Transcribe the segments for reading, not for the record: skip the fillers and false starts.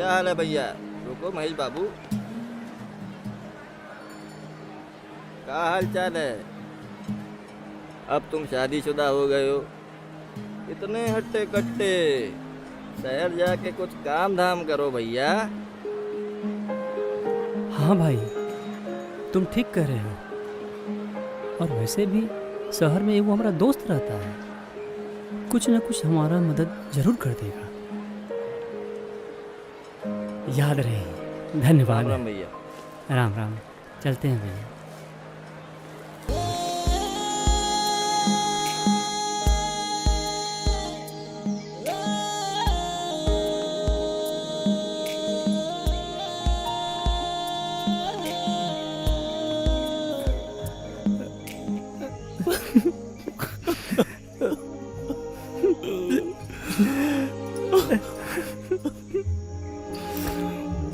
क्या हाल है भैया? रुको महेश बाबू, क्या हाल चाल है? अब तुम शादीशुदा हो गए हो, इतने हट्टे कट्टे। शहर जाके कुछ काम धाम करो भैया। हाँ भाई, तुम ठीक कह रहे हो। और वैसे भी शहर में एगो हमारा दोस्त रहता है, कुछ न कुछ हमारा मदद जरूर कर देगा। याद रहे। धन्यवाद। राम राम भैया। राम राम। चलते हैं भैया।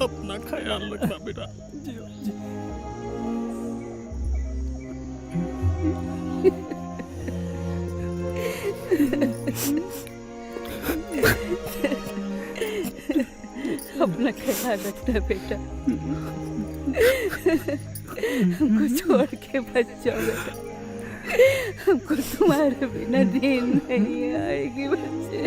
अपना ख्याल रखना बेटा। अपना ख्याल रखना बेटा। हमको छोड़ के मत जाओ बेटा। हमको तुम्हारे बिना नींद नहीं आएगी बच्चे।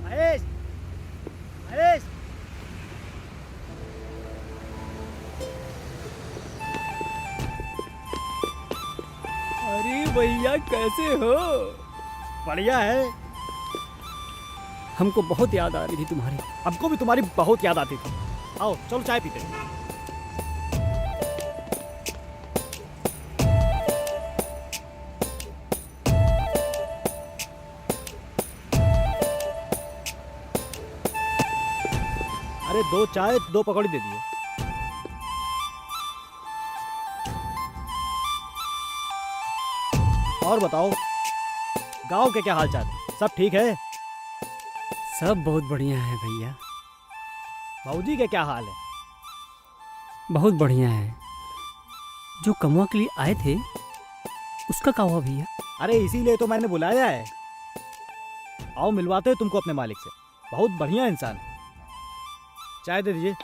महेश, महेश, अरे भैया, कैसे हो? बढ़िया है। हमको बहुत याद आ रही थी तुम्हारी। हमको भी तुम्हारी बहुत याद आती थी। आओ चलो चाय पीते हैं। अरे 2 चाय 2 पकौड़ी दे दिए। और बताओ, गांव के क्या हाल चाल है? सब ठीक है? सब बहुत बढ़िया है भैया। भाऊजी के क्या हाल है? बहुत बढ़िया है। जो कमवा के लिए आए थे, उसका क्या हुआ भैया? अरे इसीलिए तो मैंने बुलाया है। आओ मिलवाते हैं तुमको अपने मालिक से। बहुत बढ़िया इंसान है। चाय दे दीजिए।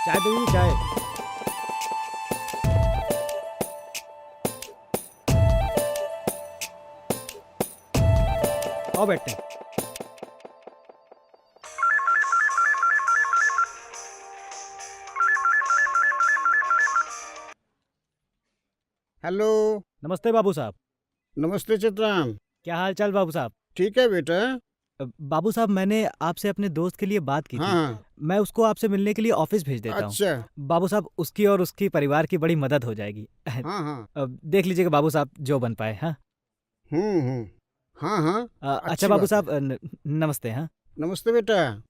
चाय दे दीजिए चाय। आओ बैठते हैं। हेलो। नमस्ते बाबू साहब। नमस्ते चित्राम। क्या हाल चाल बाबू साहब? ठीक है बेटा। बाबू साहब, मैंने आपसे अपने दोस्त के लिए बात की थी। हाँ मैं उसको आपसे मिलने के लिए ऑफिस भेज देता हूँ। अच्छा। बाबू साहब, उसकी और उसकी परिवार की बड़ी मदद हो जाएगी। हाँ हाँ। देख लीजिएगा बाबू साहब, जो बन पाए। हाँ हम्म। हाँ हाँ। अच्छा अच्छी बाबू बात साहब, नमस्ते। हाँ नमस्ते बेटा।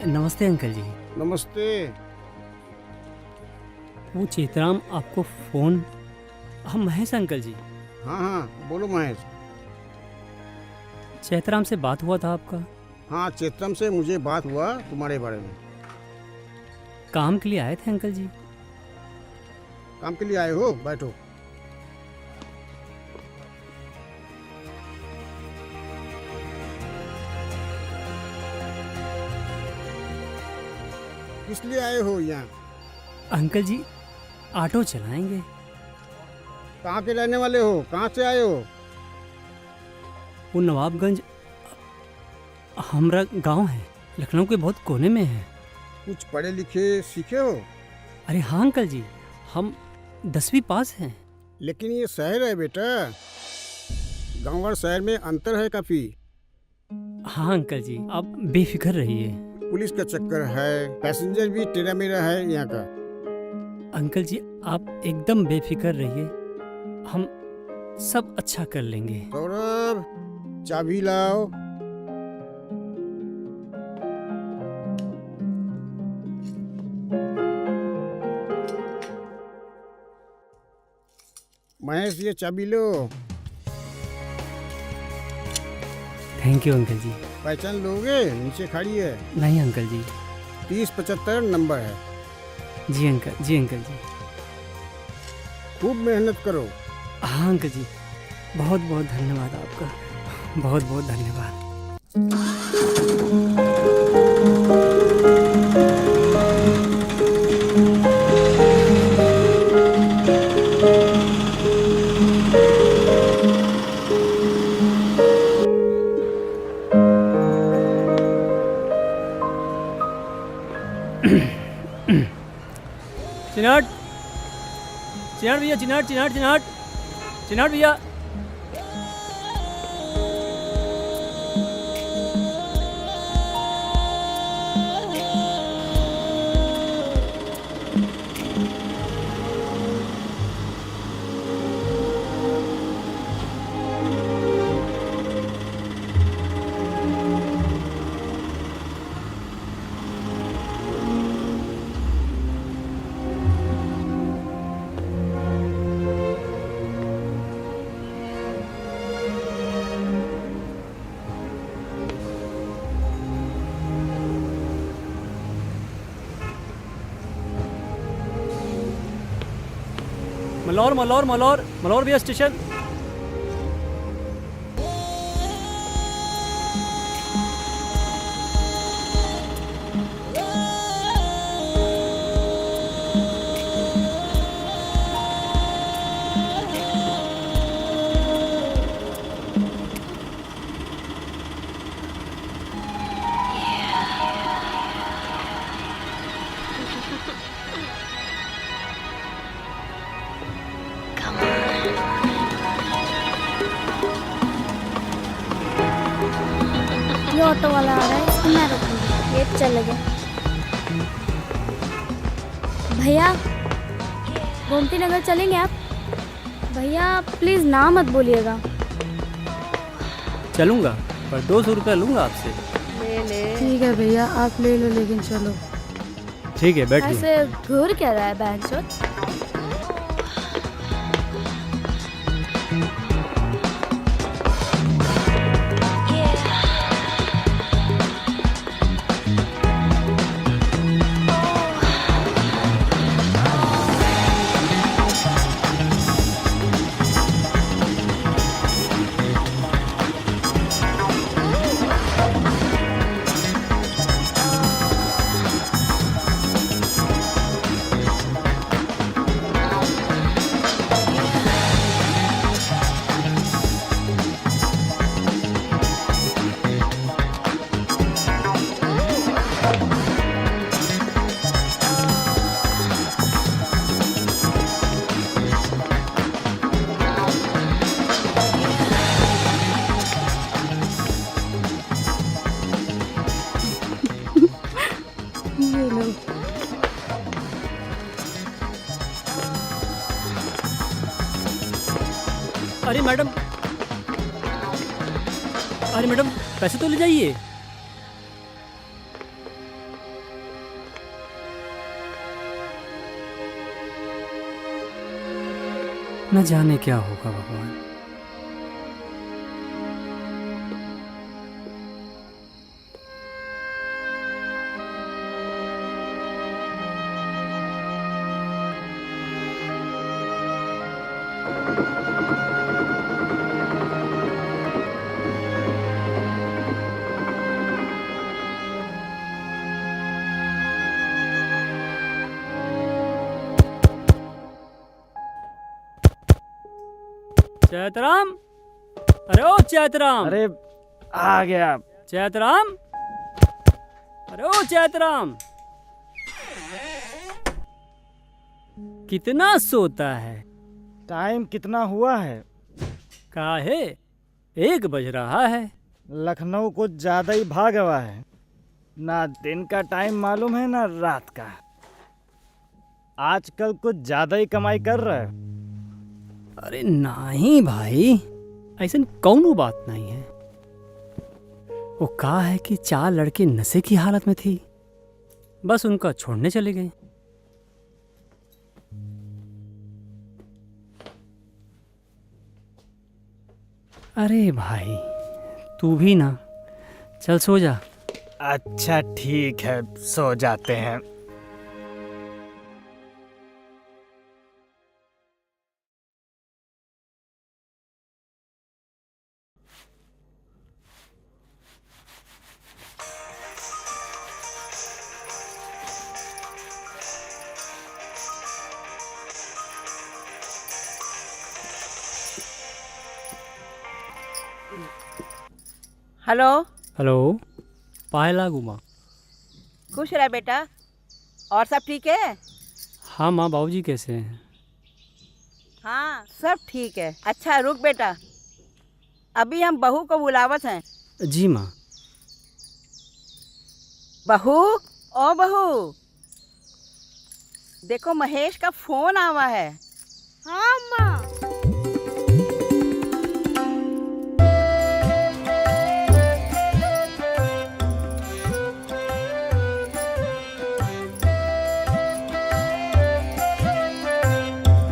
नमस्ते अंकल जी। नमस्ते। वो चेतराम आपको फोन। हम महेश अंकल जी। हाँ हाँ, बोलो महेश। चेतराम से बात हुआ था आपका? हाँ, चेतम से मुझे बात हुआ तुम्हारे बारे में। काम के लिए आए थे अंकल जी? काम के लिए आए हो? बैठो। किस लिए आए हो यहाँ? अंकल जी ऑटो चलाएंगे। कहाँ के रहने वाले हो? कहाँ से आए हो? वो नवाबगंज हमारा गांव है, लखनऊ के बहुत कोने में है। कुछ पढ़े लिखे सीखे हो? अरे हाँ अंकल जी, हम 10वीं पास हैं। लेकिन ये शहर है बेटा, गांव और शहर में अंतर है काफी। हाँ अंकल जी, आप बेफिक्र रहिए। पुलिस का चक्कर है, पैसेंजर भी टेढ़ा मेढ़ा है यहाँ का। अंकल जी आप एकदम बेफिक्र रहिए, हम सब अच्छा कर लेंगे। सौरभ, चाबी लाओ। महेश, ये चाबी लो। थैंक यू अंकल जी। पहचान लोगे? नीचे खड़ी है। नहीं अंकल जी। 3075 नंबर है। जी अंकल जी। अंकल जी खूब मेहनत करो। हाँ अंकल जी, बहुत बहुत धन्यवाद आपका, बहुत बहुत धन्यवाद। चिनाट चिनाट भैया, चिनाट चिनाट चिनाट चिनाट भैया। मलौर मलौर मलौर मलौर भैया स्टेशन। ये ऑटो वाला आ रहा है, इसको मैं रखूंगी। ये चले गए। भैया, गोमती नगर चलेंगे आप? भैया प्लीज ना मत बोलिएगा। चलूंगा, पर 200 रुपया लूंगा आपसे। ठीक है भैया, आप ले लो, लेकिन चलो। ठीक है, बैठिए। ऐसे घूर क्या रहा है बैंचोत? ये लो। अरे मैडम, अरे मैडम, पैसे तो ले जाइए। न जाने क्या होगा भगवान। चैतराम, अरे ओ चैतराम, अरे आ गया। चैतराम, अरे ओ चैतराम, कितना सोता है? टाइम कितना हुआ है? काहे 1 बज रहा है। लखनऊ कुछ ज्यादा ही भागा हुआ है। ना दिन का टाइम मालूम है ना रात का। आजकल कुछ ज्यादा ही कमाई कर रहा है। अरे नहीं भाई, ऐसा कौनो बात नहीं है। वो कहा है कि 4 लड़के नशे की हालत में थी, बस उनका छोड़ने चले गए। अरे भाई तू भी ना, चल सो जा। अच्छा ठीक है, सो जाते हैं। हेलो। हेलो, पायला गुमा। खुश रह बेटा। और सब ठीक है? हाँ माँ, बाबूजी कैसे हैं? हाँ सब ठीक है। अच्छा रुक बेटा, अभी हम बहू को बुलावत हैं। जी माँ। बहू, ओ बहू, देखो महेश का फोन आवा है। हाँ माँ।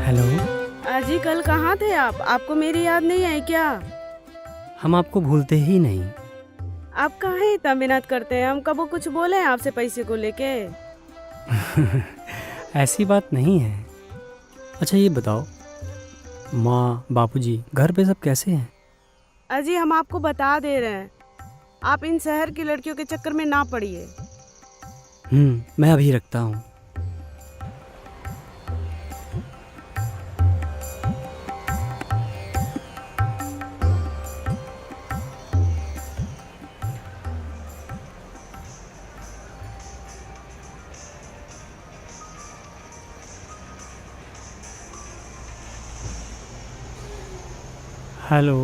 हेलो। अजी कल कहाँ थे आप? आपको मेरी याद नहीं आई क्या? हम आपको भूलते ही नहीं। आप काहे इतना मेहनत करते हैं? हम कबो कुछ बोले हैं आपसे पैसे को लेके? ऐसी बात नहीं है। अच्छा ये बताओ, माँ बापूजी घर पे सब कैसे हैं? अजी हम आपको बता दे रहे हैं, आप इन शहर की लड़कियों के चक्कर में ना पड़िए। मैं अभी रखता हूँ। हेलो।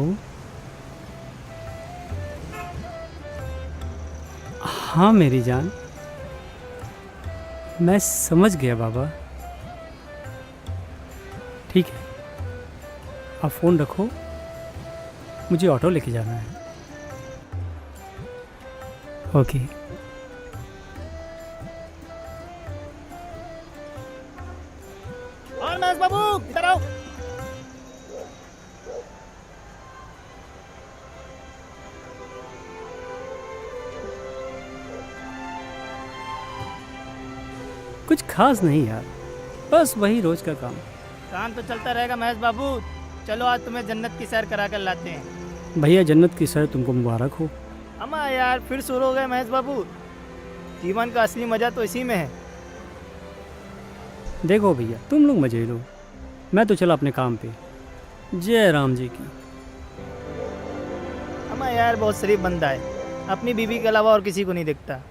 हाँ मेरी जान, मैं समझ गया बाबा। ठीक है, आप फ़ोन रखो, मुझे ऑटो लेके जाना है। ओके। और महेश बाबू इधर आओ। कुछ खास नहीं यार, बस वही रोज का काम। काम तो चलता रहेगा महेश बाबू। चलो आज तुम्हें जन्नत की सैर करा कर लाते हैं। भैया जन्नत की सैर तुमको मुबारक हो। अम्मा यार फिर शुरू हो गए महेश बाबू। जीवन का असली मजा तो इसी में है। देखो भैया तुम लोग मजे लो, मैं तो चला अपने काम पे। जय राम जी की। अम्मा यार बहुत शरीफ बंदा है, अपनी बीवी के अलावा और किसी को नहीं देखता।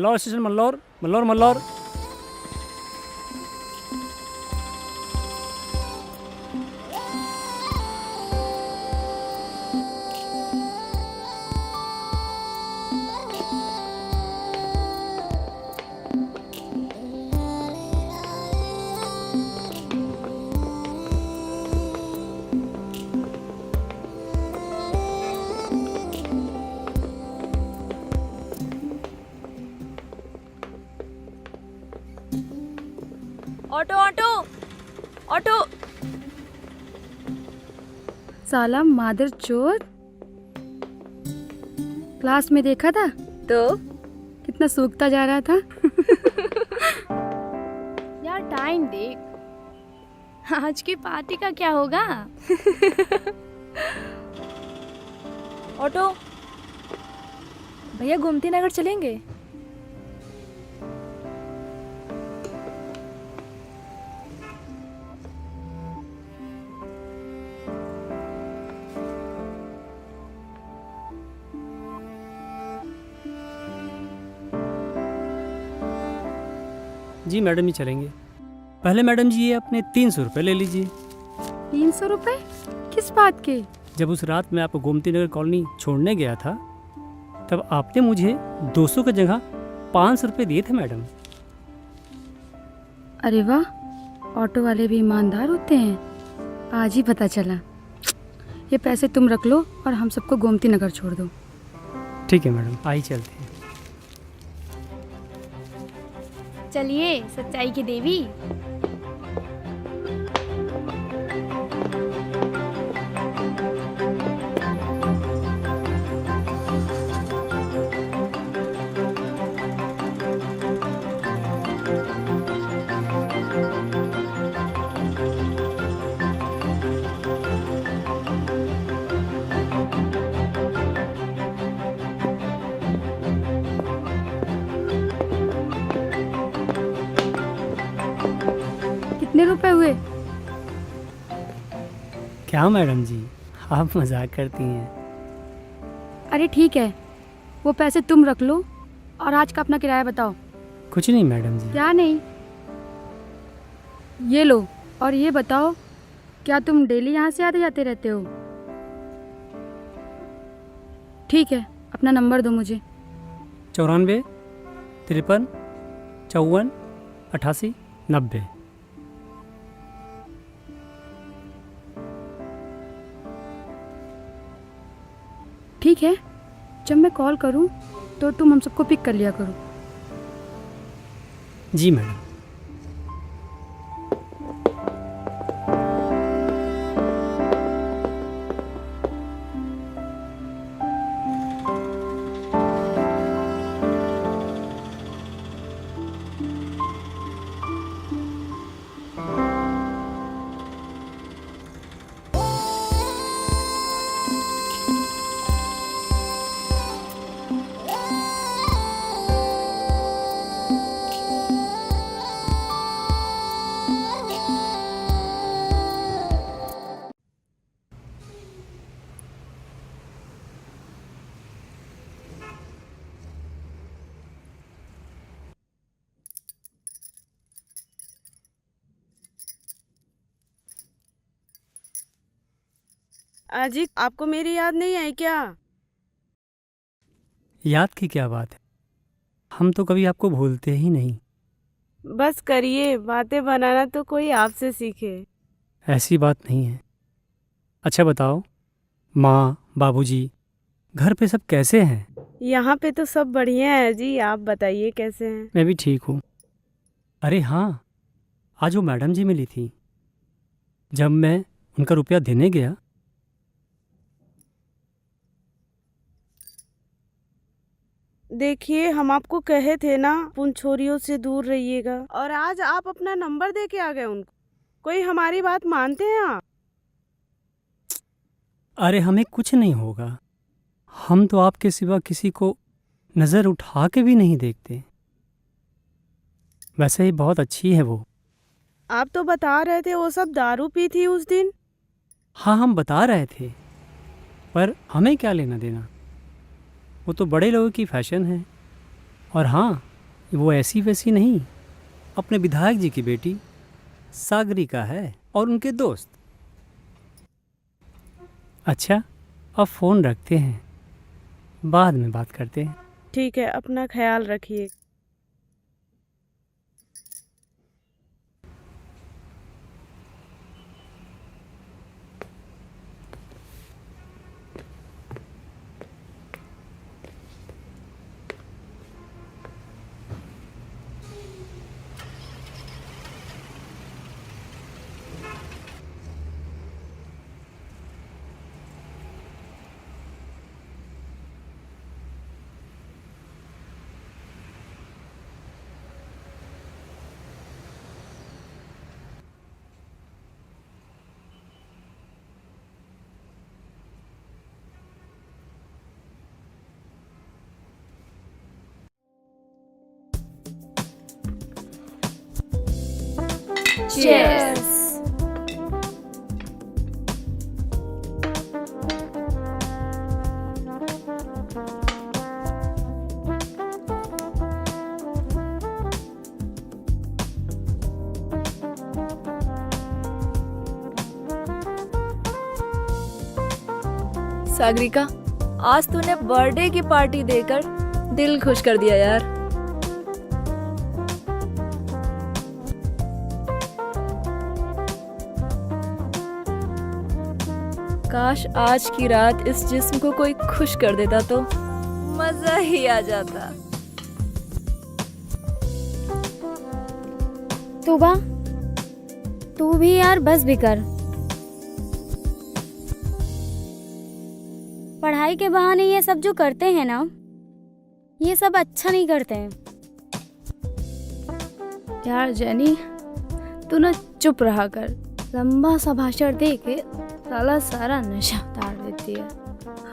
Mallaur station, Mallaur Mallaur Mallaur. Auto auto auto. साला मादर चोर, क्लास में देखा था तो कितना सूखता जा रहा था। यार टाइम देख, आज की पार्टी का क्या होगा। ऑटो भैया, गोमती नगर चलेंगे? जी मैडम जी चलेंगे। पहले मैडम जी ये अपने 300 रुपये ले लीजिए। 300 रुपए किस बात के? जब उस रात मैं आपको गोमती नगर कॉलोनी छोड़ने गया था तब आपने मुझे 200 की जगह 500 रुपये दिए थे मैडम। अरे वाह, ऑटो वाले भी ईमानदार होते हैं, आज ही पता चला। ये पैसे तुम रख लो और हम सबको गोमती नगर छोड़ दो। ठीक है मैडम, आई चलते हैं। चलिए सच्चाई की देवी। कितने रुपए हुए? क्या मैडम जी, आप मजाक करती हैं। अरे ठीक है, वो पैसे तुम रख लो और आज का अपना किराया बताओ। कुछ नहीं मैडम जी। क्या नहीं? ये लो, और ये बताओ क्या तुम डेली यहाँ से आते जाते रहते हो? ठीक है, अपना नंबर दो मुझे। 94 53 54 88 90। ठीक है, जब मैं कॉल करूँ तो तुम हम सबको पिक कर लिया करो। जी मैडम। अजी, आपको मेरी याद नहीं आई क्या? याद की क्या बात है, हम तो कभी आपको भूलते ही नहीं। बस करिए, बातें बनाना तो कोई आपसे सीखे। ऐसी बात नहीं है। अच्छा बताओ, माँ बाबूजी घर पे सब कैसे हैं? यहाँ पे तो सब बढ़िया है जी, आप बताइए कैसे हैं? मैं भी ठीक हूँ। अरे हाँ, आज वो मैडम जी मिली थी। जब मैं उनका रुपया देने गया देखिए, हम आपको कहे थे ना उन छोरियों से दूर रहिएगा, और आज आप अपना नंबर दे के आ गए उनको। कोई हमारी बात मानते हैं आप? अरे हमें कुछ नहीं होगा, हम तो आपके सिवा किसी को नज़र उठा के भी नहीं देखते। वैसे ही बहुत अच्छी है वो। आप तो बता रहे थे वो सब दारू पी थी उस दिन। हाँ हम बता रहे थे, पर हमें क्या लेना देना, वो तो बड़े लोगों की फैशन है। और हाँ, वो ऐसी वैसी नहीं, अपने विधायक जी की बेटी सागरिका है और उनके दोस्त। अच्छा, अब फ़ोन रखते हैं, बाद में बात करते हैं। ठीक है, अपना ख्याल रखिए। Cheers. सागरिका, आज तूने बर्थडे की पार्टी देकर दिल खुश कर दिया यार। काश आज की रात इस जिस्म को कोई खुश कर देता तो मजा ही आ जाता। तूबा, तू भी यार बस भी कर। पढ़ाई के बहाने ये सब जो करते हैं ना, ये सब अच्छा नहीं करते हैं। यार जेनी, तू ना चुप रहा कर। लंबा सा भाषण दे के साला सारा नशा उतार देती है।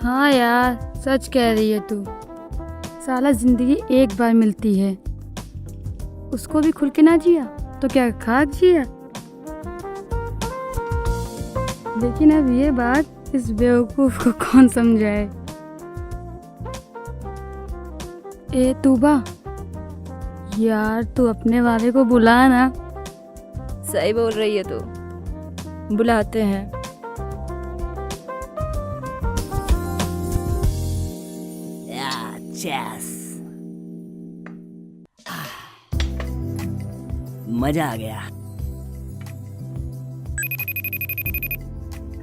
हाँ यार, सच कह रही है तू। साला जिंदगी एक बार मिलती है, उसको भी खुल के ना जिया तो क्या खाक जिया। लेकिन अब ये बात इस बेवकूफ को कौन समझाए। ए तूबा, यार तू अपने वाले को बुला ना। सही बोल रही है तू, बुलाते हैं। मजा आ गया।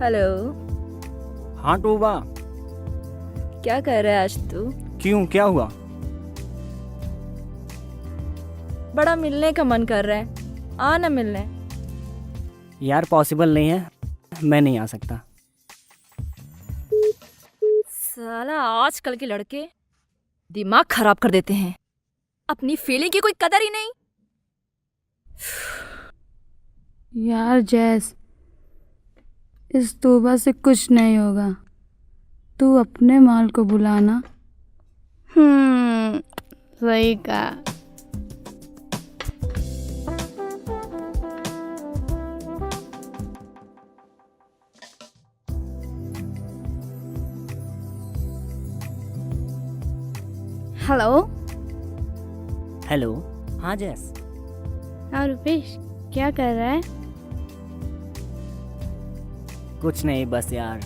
हेलो, हाँ टूबा, क्या कर रहा है आज तू? क्यों, क्या हुआ? बड़ा मिलने का मन कर रहा है, आ ना मिलने। यार पॉसिबल नहीं है, मैं नहीं आ सकता। साला आजकल के लड़के दिमाग खराब कर देते हैं, अपनी फीलिंग की कोई कदर ही नहीं। यार जैस, इस तोबा से कुछ नहीं होगा, तू अपने माल को बुलाना। सही कहा। हेलो। हेलो, हाँ जैस। हाँ रुपेश, क्या कर रहा है? कुछ नहीं, बस यार।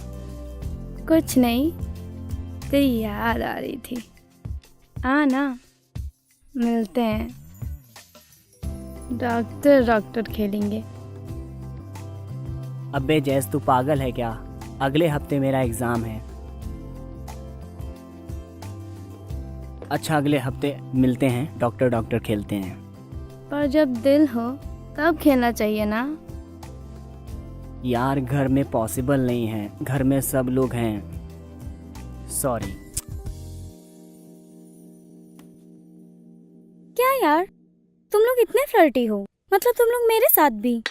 कुछ नहीं, तेरी याद आ रही थी। आ ना, मिलते हैं, डॉक्टर खेलेंगे। अबे जैस, तू पागल है क्या? अगले हफ्ते मेरा एग्जाम है। अच्छा, अगले हफ्ते मिलते हैं, डॉक्टर खेलते हैं। पर जब दिल हो तब खेलना चाहिए ना। यार घर में पॉसिबल नहीं है, घर में सब लोग हैं। सॉरी। क्या यार, तुम लोग इतने फ्लर्टी हो? मतलब तुम लोग मेरे साथ भी?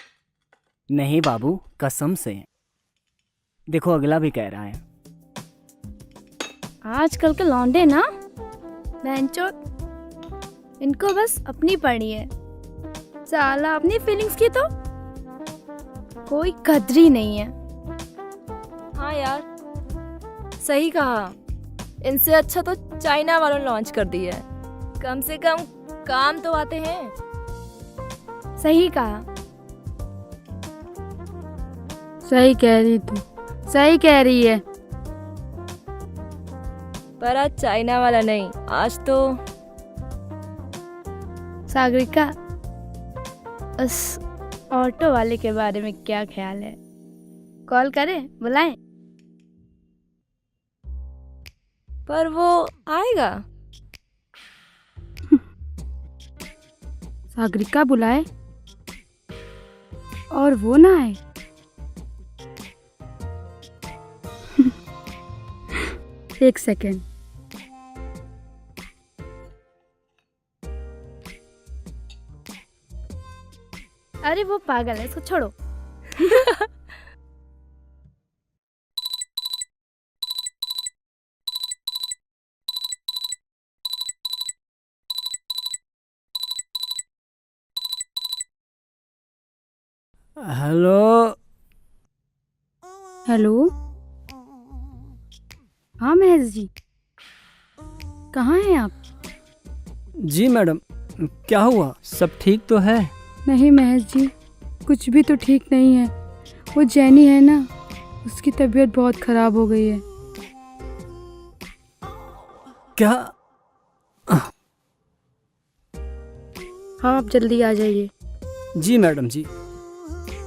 नहीं बाबू, कसम से। देखो अगला भी कह रहा है। आजकल के लौंडे ना, बेंचोद, इनको बस अपनी पड़ी है। साला अपनी फीलिंग्स की तो कोई कदर ही नहीं है। हाँ यार, सही कहा। इनसे अच्छा तो चाइना वालों ने लॉन्च कर दिया है। कम से कम काम तो आते हैं। सही कहा। सही कह रही तू, सही कह रही है। पर आज चाइना वाला नहीं, आज तो सागरिका, उस ऑटो वाले के बारे में क्या ख्याल है? कॉल करें, बुलाएं? पर वो आएगा। सागरिका बुलाए और वो ना आए। एक सेकेंड। अरे वो पागल है, इसको छोड़ो। हेलो। हेलो। हाँ महेश जी, कहाँ हैं आप? जी मैडम, क्या हुआ? सब ठीक तो है? नहीं महेश जी, कुछ भी तो ठीक नहीं है। वो जैनी है ना, उसकी तबीयत बहुत खराब हो गई है। क्या? हाँ, आप जल्दी आ जाइए। जी मैडम जी,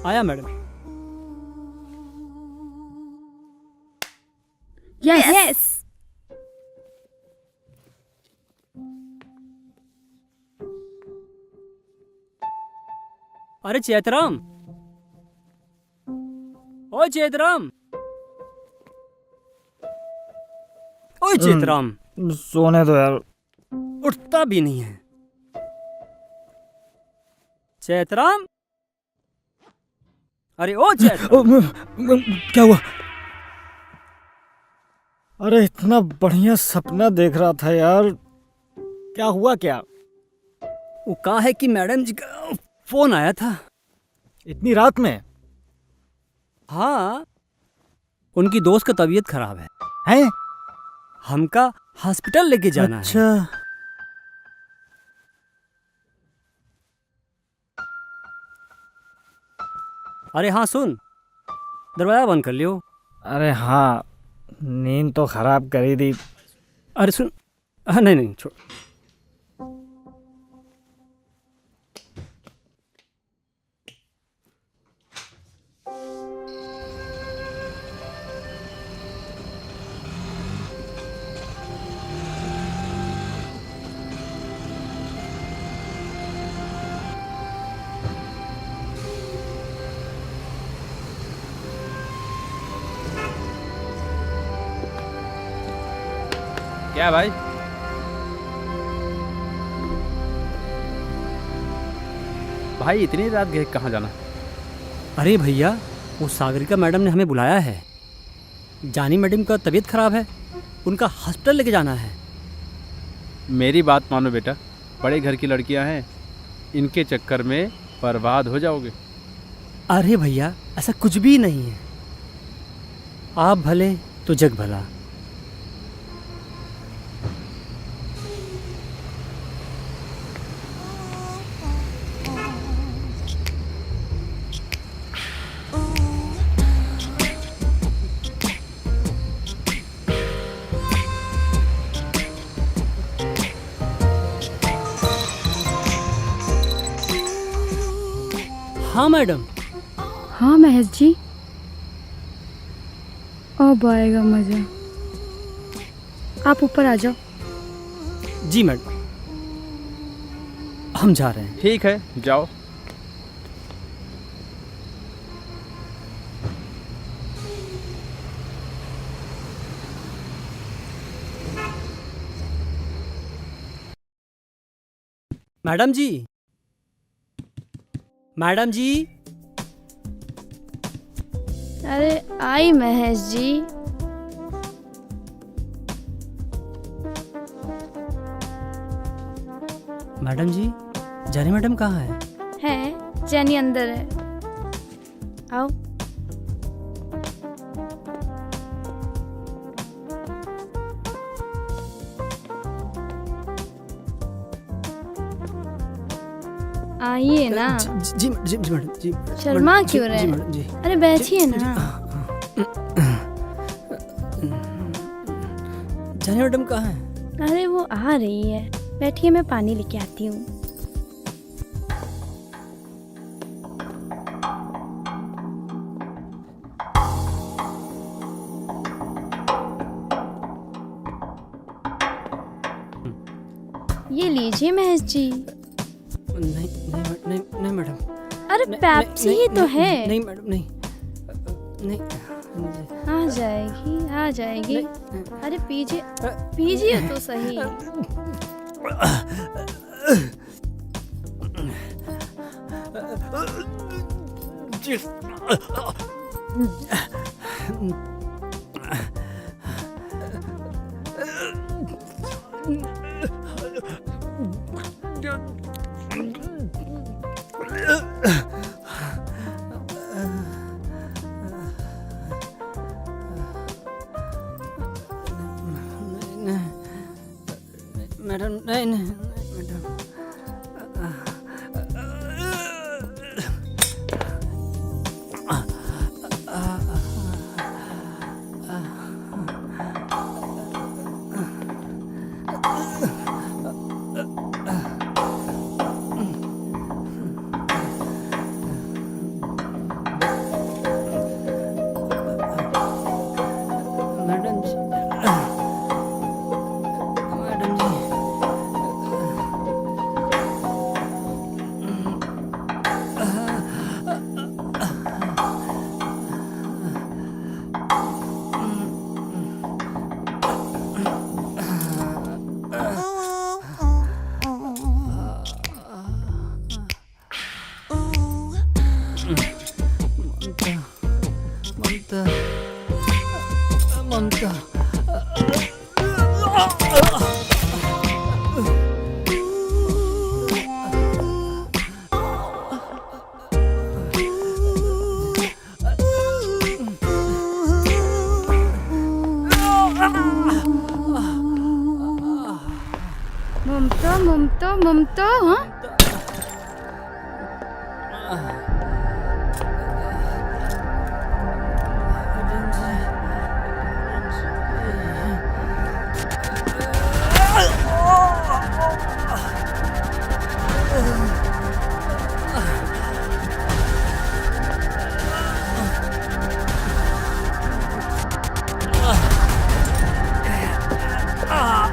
आया मैडम। यस। अरे चैतराम, ओ चैतराम, ओए चैतराम, सोने दो यार। उठता भी नहीं है। चैतराम, अरे ओ चैतराम। क्या हुआ? अरे इतना बढ़िया सपना देख रहा था यार, क्या हुआ क्या? वो कहा है कि मैडम जी का फोन आया था। इतनी रात में? हाँ, उनकी दोस्त का तबीयत खराब है। हैं? हमका हॉस्पिटल लेके जाना है। अच्छा। अरे हाँ सुन, दरवाजा बंद कर लियो। अरे हाँ, नींद तो खराब कर ही दी। अरे सुन, हाँ नहीं नहीं छोड़। क्या भाई? भाई इतनी रात गए कहाँ जाना? अरे भैया, वो सागरिका मैडम ने हमें बुलाया है। जानी मैडम का तबीयत खराब है, उनका हॉस्पिटल लेके जाना है। मेरी बात मानो बेटा, बड़े घर की लड़कियां हैं, इनके चक्कर में बर्बाद हो जाओगे। अरे भैया, ऐसा कुछ भी नहीं है। आप भले तो जग भला। हाँ मैडम। हाँ महेश जी, अब आएगा मजा। आप ऊपर आ जाओ। जी मैडम, हम जा रहे हैं। ठीक है, जाओ। मैडम जी, मैडम जी। अरे आई महेश जी। मैडम जी, जानी मैडम कहाँ है? है, जैनी अंदर है। आओ। आइए ना। जी मैडम जी। शर्मा जी, क्यों जी रहे? मैडम जी। अरे बैठिए ना। जाने मैडम कहाँ है? अरे वो आ रही है, बैठिए मैं पानी लेके आती हूँ। ये लीजिए महेश जी। नहीं मैडम। अरे पेप्सी ही तो है। नहीं मैडम नहीं। नहीं आ जाएगी आ जाएगी। अरे पीजिए पीजिए तो सही। मैडम नहीं मैडम। मैडम जी मैडम जी ममता ममता ममता ममता ममता। हाँ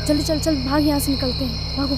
जल्दी चल चल भाग, यहाँ से निकलते हैं, भागो।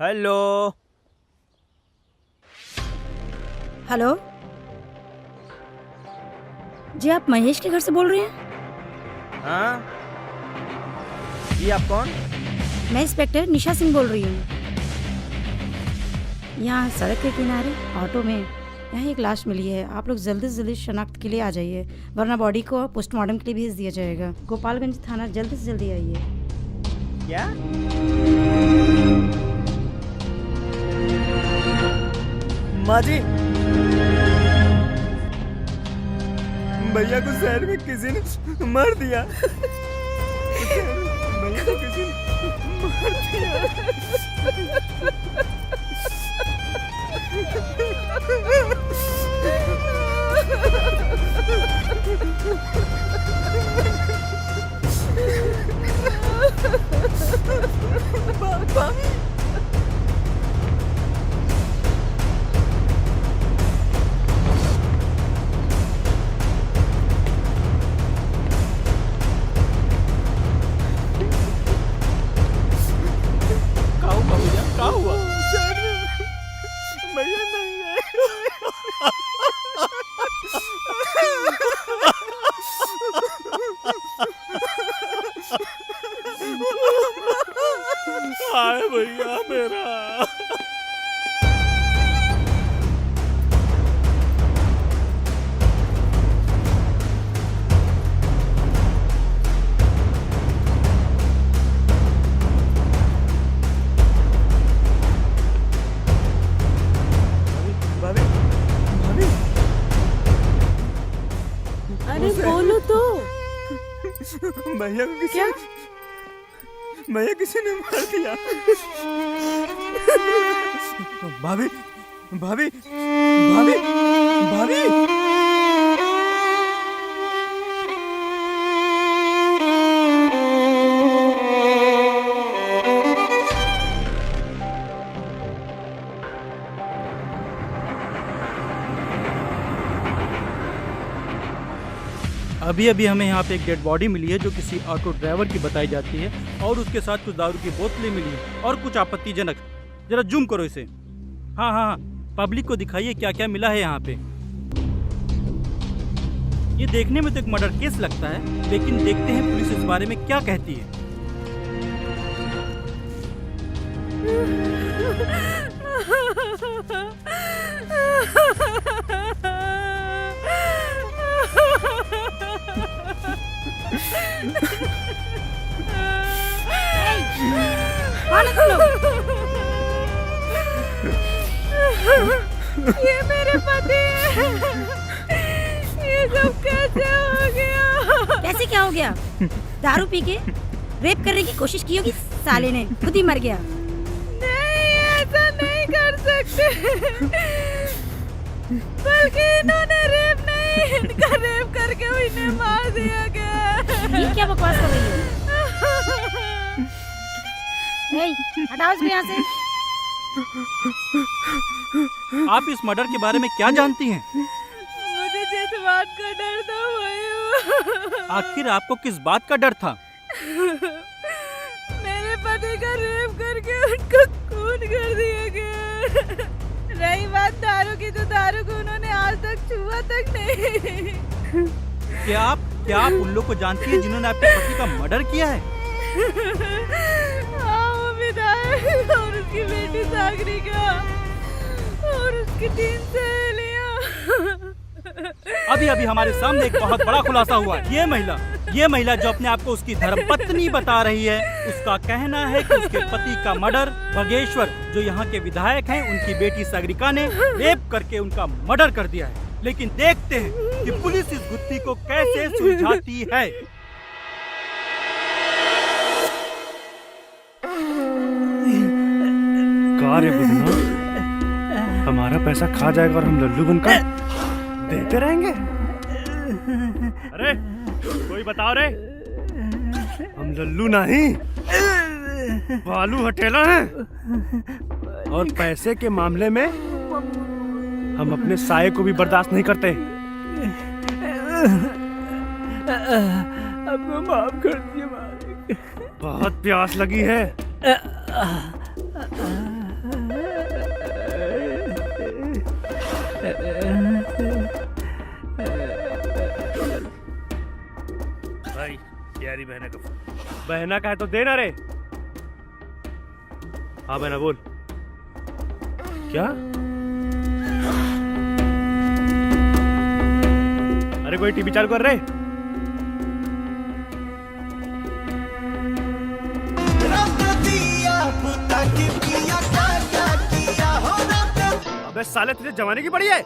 हेलो। हेलो जी, आप महेश के घर से बोल रहे हैं? हाँ जी, आप कौन? मैं इंस्पेक्टर निशा सिंह बोल रही हूँ। यहाँ सड़क के किनारे ऑटो में यहाँ एक लाश मिली है। आप लोग जल्दी से जल्दी शनाख्त के लिए आ जाइए, वरना बॉडी को पोस्टमार्टम के लिए भेज दिया जाएगा। गोपालगंज थाना जल्दी से जल्दी आइए। क्या? माँ जी, भैया को शहर में किसी ने मार दिया। भैया को किसी ने मार दिया। पापा, क्या हुआ? भैया नहीं है। हाय भैया मेरा। अरे बोलो तो। भैया को क्या? भैया किसी ने मार दिया। भाभी, भाभी, भाभी, भाभी। अभी अभी हमें यहाँ पे एक डेड बॉडी मिली है जो किसी ऑटो ड्राइवर की बताई जाती है, और उसके साथ कुछ दारू की बोतलें मिली हैं और कुछ आपत्तिजनक। जरा जूम करो इसे। हाँ हाँ हाँ, पब्लिक को दिखाइए क्या क्या मिला है यहाँ पे। ये देखने में तो एक मर्डर केस लगता है, लेकिन देखते हैं पुलिस इस बारे में क्या कहती है। ये मेरे पति हैं। ये सब कैसे हो गया? कैसे क्या हो गया? दारू पी के रेप करने की कोशिश की होगी साले ने, खुद ही मर गया। नहीं, ऐसा नहीं कर सकते। बल्कि इन्होंने रेप नहीं, इनका रेप करके इन्हें मार दिया गया। ये क्या बकवास कर रही है? हटाओ इसको यहाँ से। आप इस मर्डर के बारे में क्या जानती हैं? मुझे जिस बात का डर था वही। आखिर आपको किस बात का डर था? मेरे पति का रेप करके उनको खून कर दिया गया। रही बात दारू की, तो दारू को उन्होंने आज तक छुआ तक नहीं। क्या आप उन लोग को जानती हैं जिन्होंने आपके पति का मर्डर किया है? हाँ, वो विधायक और उसकी बेटी सागरिका और उसकी 3 सहेलियां। अभी अभी हमारे सामने एक बहुत बड़ा खुलासा हुआ है। ये महिला जो अपने आप को उसकी धर्मपत्नी बता रही है, उसका कहना है कि उसके पति का मर्डर भगेश्वर, जो यहाँ के विधायक हैं, उनकी बेटी सागरिका ने रेप करके उनका मर्डर कर दिया है। लेकिन देखते हैं कि पुलिस इस गुत्थी को कैसे सुलझाती है। रे बुधना, हमारा पैसा खा जाएगा और हम लल्लू बनकर देते रहेंगे। अरे कोई बताओ रे, हम लल्लू नहीं बालू हटेला हैं, और पैसे के मामले में हम अपने साये को भी बर्दाश्त नहीं करते। आपको माफ कर दीजिए मालिक। बहुत प्यास लगी है। भाई प्यारी बहना का फोन। बहना का है तो देना रे। हाँ बहना बोल। क्या? अरे कोई टीवी चालू कर रहे? अबे साले तुझे जवानी की पड़ी है?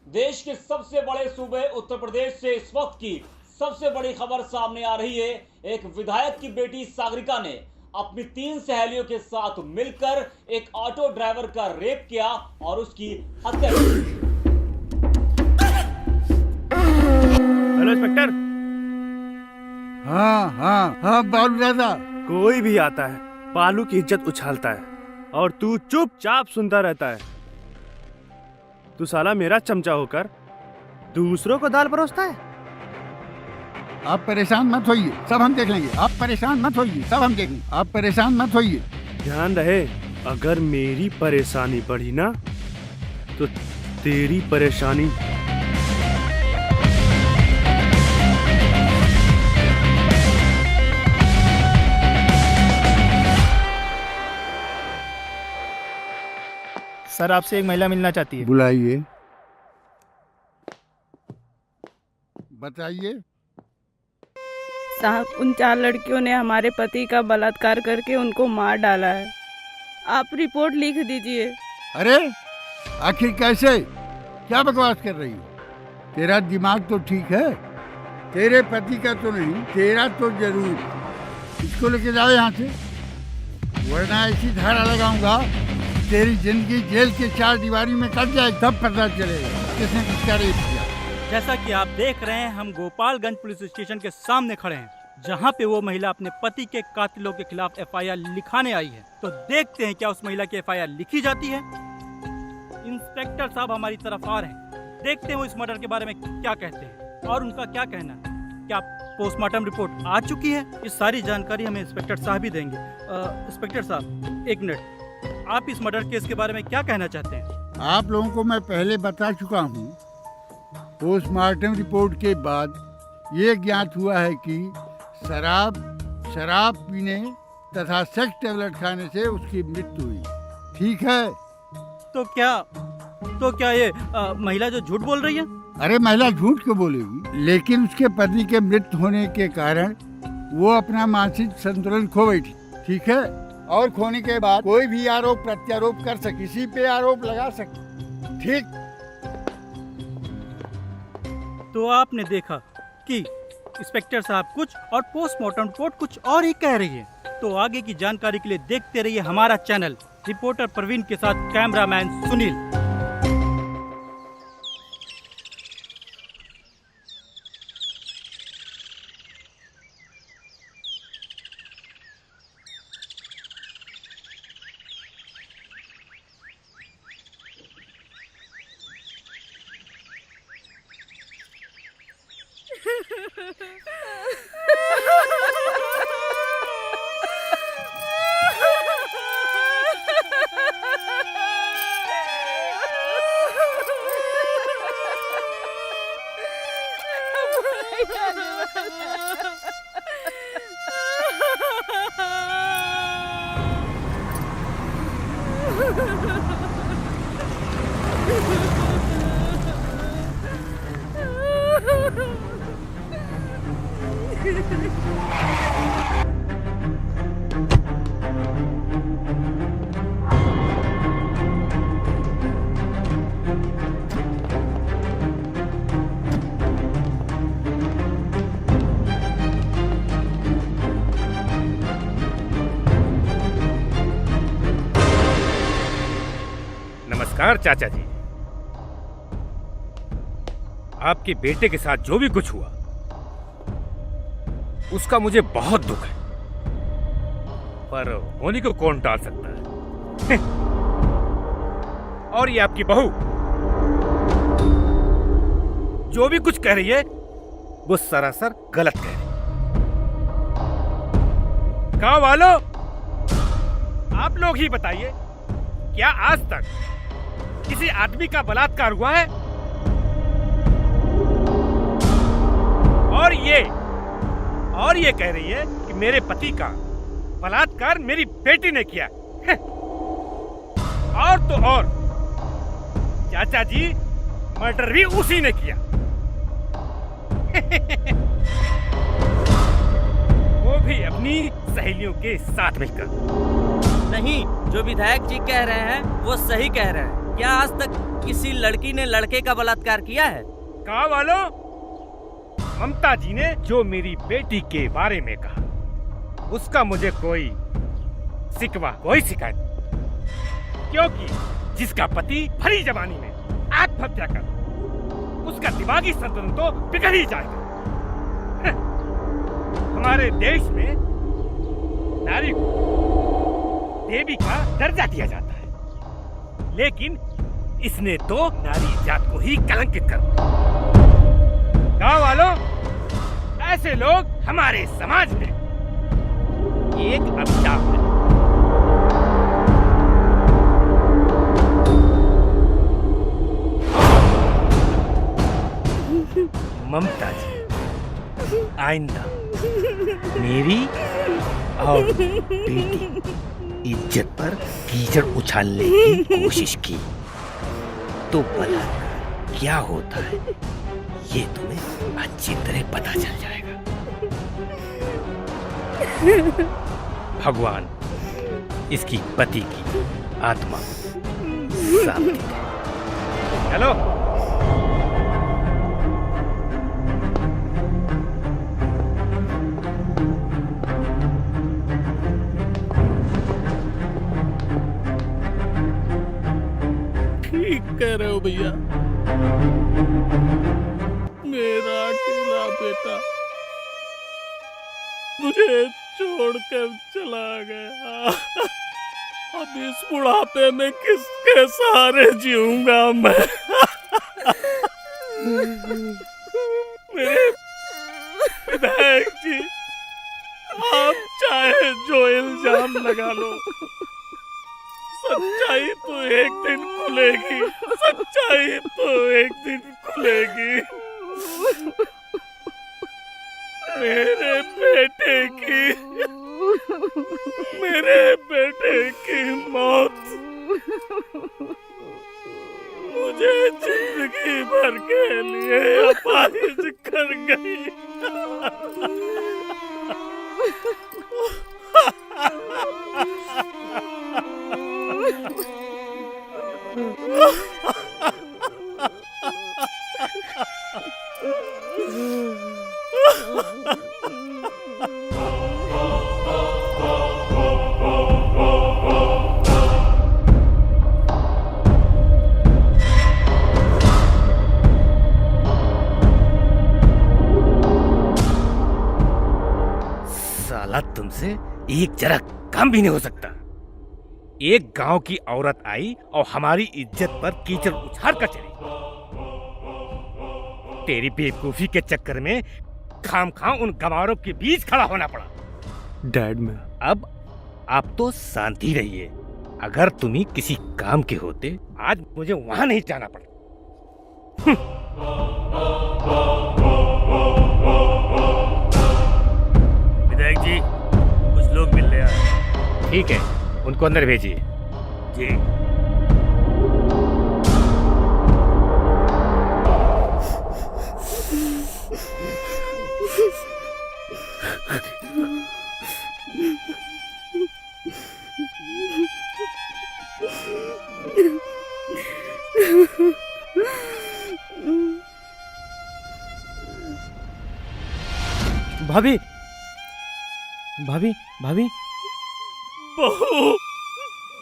देश के सबसे बड़े सूबे उत्तर प्रदेश से इस वक्त की सबसे बड़ी खबर सामने आ रही है। एक विधायक की बेटी सागरिका ने अपनी 3 सहेलियों के साथ मिलकर एक ऑटो ड्राइवर का रेप किया और उसकी हत्या की। Hello inspector. हाँ बालू दादा। कोई भी आता है बालू की इज्जत उछालता है और तू चुपचाप सुनता रहता है। तू साला मेरा चमचा होकर दूसरों को दाल परोसता है। आप परेशान मत होइए, सब हम देख लेंगे। आप परेशान मत होइए, सब हम देख लेंगे। आप परेशान मत होइए। ध्यान रहे, अगर मेरी परेशानी बढ़ी ना तो तेरी परेशानी। सर आपसे एक महिला मिलना चाहती है। बुलाइए। बताइए। साहब, उन 4 लड़कियों ने हमारे पति का बलात्कार करके उनको मार डाला है। आप रिपोर्ट लिख दीजिए। अरे आखिर कैसे? क्या बकवास कर रही हो? तेरा दिमाग तो ठीक है, तेरे पति का तो नहीं, तेरा तो जरूर। इसको लेके जाओ यहाँ से, वरना ऐसी धारा लगाऊंगा तेरी जिंदगी जेल के 4 दीवारी में कट जाए, तब पता चलेगा किसने किसका रेप किया। जैसा कि आप देख रहे हैं, हम गोपालगंज पुलिस स्टेशन के सामने खड़े हैं, जहां पे वो महिला अपने पति के कातिलों के खिलाफ FIR लिखाने आई है। तो देखते हैं क्या उस महिला की FIR लिखी जाती है। इंस्पेक्टर साहब हमारी तरफ आ रहे हैं, देखते हैं वो इस मर्डर के बारे में क्या कहते हैं और उनका क्या कहना है। क्या पोस्टमार्टम रिपोर्ट आ चुकी है? ये सारी जानकारी हमें इंस्पेक्टर साहब ही देंगे। इंस्पेक्टर साहब 1 मिनट, आप इस मर्डर केस के बारे में क्या कहना चाहते हैं? आप लोगों को मैं पहले बता चुका हूँ, पोस्टमार्टम रिपोर्ट के बाद ये ज्ञात हुआ है कि शराब पीने तथा सेक्स टेबलेट खाने से उसकी मृत्यु हुई। ठीक है? तो क्या ये महिला जो झूठ बोल रही है? अरे महिला झूठ क्यों बोलेगी, लेकिन उसके पति के मृत होने के कारण वो अपना मानसिक संतुलन खो बैठी। ठीक है? और खोने के बाद कोई भी आरोप प्रत्यारोप कर सके, किसी पे आरोप लगा सके। ठीक? तो आपने देखा कि इंस्पेक्टर साहब कुछ और पोस्टमार्टम रिपोर्ट कुछ और ही कह रही है। तो आगे की जानकारी के लिए देखते रहिए हमारा चैनल। रिपोर्टर प्रवीण के साथ कैमरामैन सुनील। नमस्कार चाचा जी। आपके बेटे के साथ जो भी कुछ हुआ उसका मुझे बहुत दुख है, पर होने को कौन टाल सकता है। और ये आपकी बहू जो भी कुछ कह रही है वो सरासर गलत कह रही है। गांव वालों, आप लोग ही बताइए, क्या आज तक किसी आदमी का बलात्कार हुआ है? और ये कह रही है कि मेरे पति का बलात्कार मेरी बेटी ने किया। और तो और चाचा जी, मर्डर भी उसी ने किया। वो भी अपनी सहेलियों के साथ मिलकर। नहीं, जो विधायक जी कह रहे हैं वो सही कह रहे हैं। क्या आज तक किसी लड़की ने लड़के का बलात्कार किया है? कहा वालों, ममता जी ने जो मेरी बेटी के बारे में कहा उसका मुझे कोई शिकवा, कोई शिकायत, क्योंकि जिसका पति भरी जवानी में आत्महत्या कर, उसका दिमागी संतुलन तो बिगड़ ही जाएगा। हमारे देश में नारी को देवी का दर्जा दिया जाता है, लेकिन इसने तो नारी जात को ही कलंकित कर। गांव वालों, ऐसे लोग हमारे समाज में एक अभिशाप है। ममता जी, आइंदा मेरी और बेटी इज्जत पर कीचड़ उछालने की कोशिश की तो बलात्कार क्या होता है ये तुम्हें अच्छी तरह पता चल जाएगा। भगवान इसकी पति की आत्मा शांति दे। हेलो, ठीक कह रहे हो भैया। मेरा अकेला बेटा मुझे छोड़कर चला गया। अब इस बुढ़ापे में किसके सहारे जीऊंगा मैं? मेरे विधायक जी, आप चाहे जो इल्जाम लगा लो, सच्चाई तो एक दिन खुलेगी। सच्चाई तो एक दिन खुलेगी। मेरे बेटे की मौत मुझे जिंदगी भर के लिए अपाहिज कर गई। साला तुमसे एक जरा काम भी नहीं हो सकता। एक गांव की औरत आई और हमारी इज्जत पर कीचड़ उछाल कर चली। तेरी बेवकूफी के चक्कर में खामखाम उन गंवारों के बीच खड़ा होना पड़ा। डैड में अब आप तो शांति रहिए। अगर तुम ही किसी काम के होते आज मुझे वहां नहीं जाना पड़ा। विधायक जी, कुछ लोग मिल रहे हैं। ठीक है, उनको अंदर भेजिए। जी। भाभी भाभी भाभी बहू,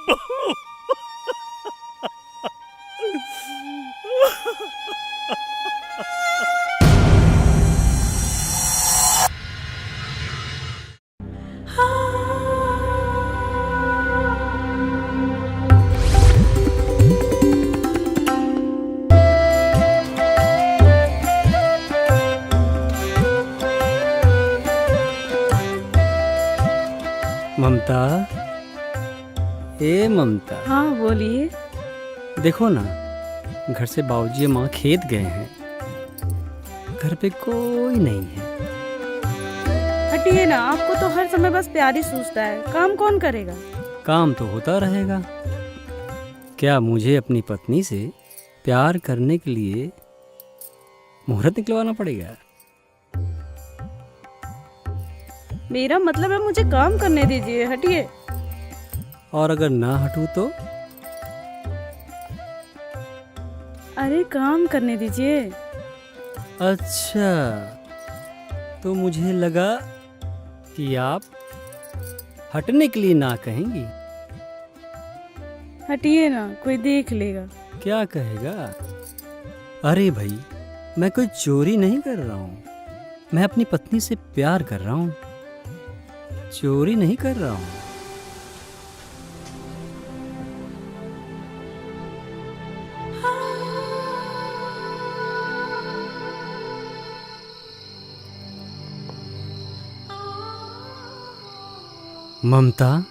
बहू। ममता, ए ममता। हाँ बोलिए। देखो ना, घर से बाबूजी माँ खेत गए हैं, घर पे कोई नहीं है। हटिए ना, आपको तो हर समय बस प्यार ही सूझता है। काम कौन करेगा? काम तो होता रहेगा। क्या मुझे अपनी पत्नी से प्यार करने के लिए मुहूर्त निकलवाना पड़ेगा? मेरा मतलब है मुझे काम करने दीजिए। हटिए। और अगर ना हटूं तो? अरे काम करने दीजिए। अच्छा, तो मुझे लगा कि आप हटने के लिए ना कहेंगी। हटिए ना, कोई देख लेगा। क्या कहेगा? अरे भाई, मैं कोई चोरी नहीं कर रहा हूँ। मैं अपनी पत्नी से प्यार कर रहा हूँ, चोरी नहीं कर रहा हूँ। ममता,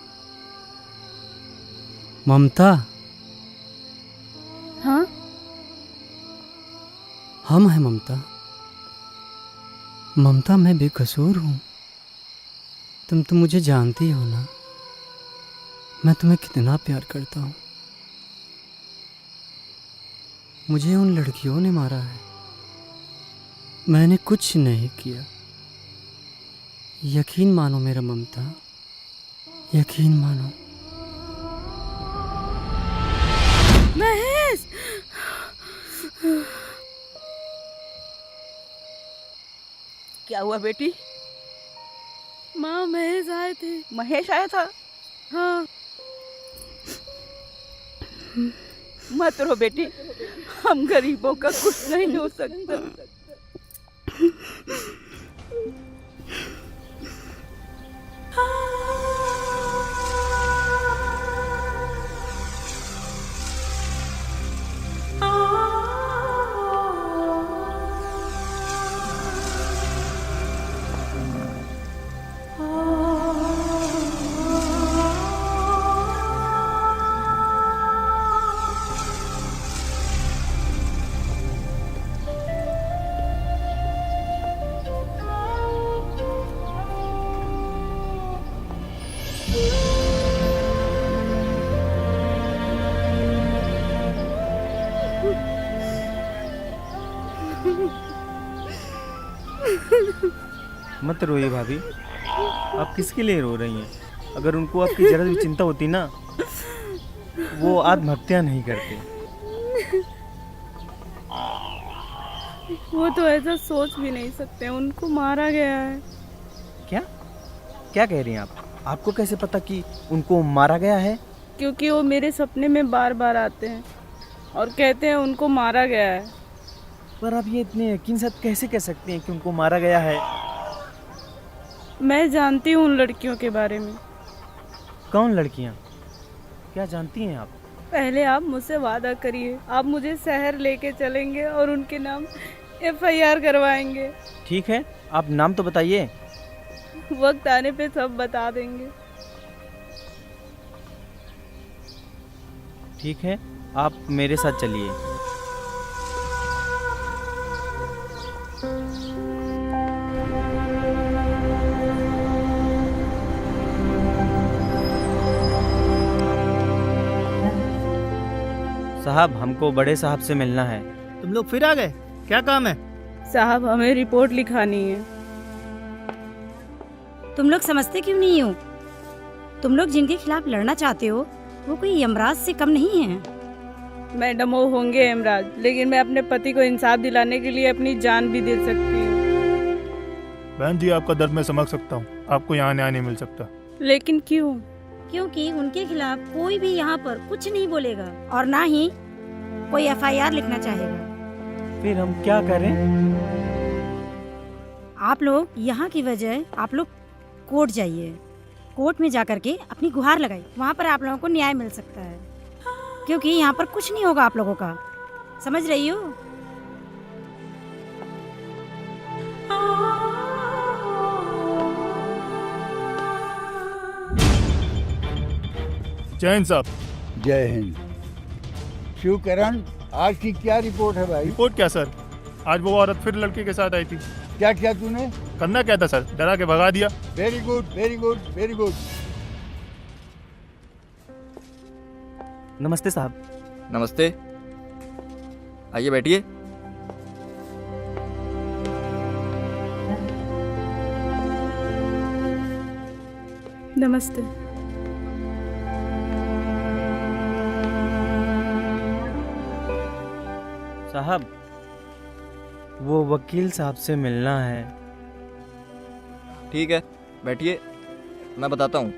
ममता। हाँ? हम हैं ममता। ममता, मैं बेकसूर हूँ। तुम तो मुझे जानती हो ना, मैं तुम्हें कितना प्यार करता हूँ। मुझे उन लड़कियों ने मारा है, मैंने कुछ नहीं किया। यकीन मानो मेरा ममता, यकीन मानो। महेश! क्या हुआ बेटी? माँ, महेश आए थे। महेश आया था? हाँ। मत रो बेटी, हम गरीबों का कुछ नहीं हो सकता। मत रोइए भाभी, आप किसके लिए रो रही हैं? अगर उनको आपकी जरा भी चिंता होती ना, वो आत्महत्या नहीं करते। वो तो ऐसा सोच भी नहीं सकते, उनको मारा गया है। क्या क्या कह रही हैं आप? आपको कैसे पता कि उनको मारा गया है? क्योंकि वो मेरे सपने में बार बार आते हैं और कहते हैं उनको मारा गया है। पर आप ये इतने यकीन साथ कैसे कह सकते हैं कि उनको मारा गया है? मैं जानती हूँ उन लड़कियों के बारे में। कौन लड़कियाँ? क्या जानती हैं आप? पहले आप मुझसे वादा करिए, आप मुझे शहर लेके चलेंगे और उनके नाम FIR करवाएंगे। ठीक है, आप नाम तो बताइए। वक्त आने पे सब बता देंगे। ठीक है, आप मेरे साथ चलिए। साहब, हमको बड़े साहब से मिलना है। तुम लोग फिर आ गए? क्या काम है? साहब, हमें रिपोर्ट लिखानी है। तुम लोग समझते क्यों नहीं हो? तुम लोग जिनके खिलाफ लड़ना चाहते हो वो कोई यमराज से कम नहीं है। मैडम, वो होंगे यमराज, लेकिन मैं अपने पति को इंसाफ दिलाने के लिए अपनी जान भी दे सकती हूँ। बहन जी, आपका दर्द मैं समझ सकता हूँ, आपको यहाँ न्याय नहीं मिल सकता। लेकिन क्यों? क्योंकि उनके खिलाफ कोई भी यहाँ पर कुछ नहीं बोलेगा और ना ही कोई FIR लिखना चाहेगा। फिर हम क्या करें? आप लोग यहाँ की वजह आप लोग कोर्ट जाइए। कोर्ट में जाकर के अपनी गुहार लगाई, वहाँ पर आप लोगों को न्याय मिल सकता है। क्योंकि यहाँ पर कुछ नहीं होगा आप लोगों का, समझ रही हो? जय हिंद साहब। जय हिंद। शिवकरण, आज की क्या रिपोर्ट है भाई? रिपोर्ट क्या सर, आज वो औरत फिर लड़के के साथ आई थी। क्या किया तूने? करना क्या था सर, डरा के भगा दिया। Very good, very good, very good. नमस्ते साहब। नमस्ते, आइए बैठिए। नमस्ते। साहब, वो वकील साहब से मिलना है। ठीक है, बैठिए, मैं बताता हूँ।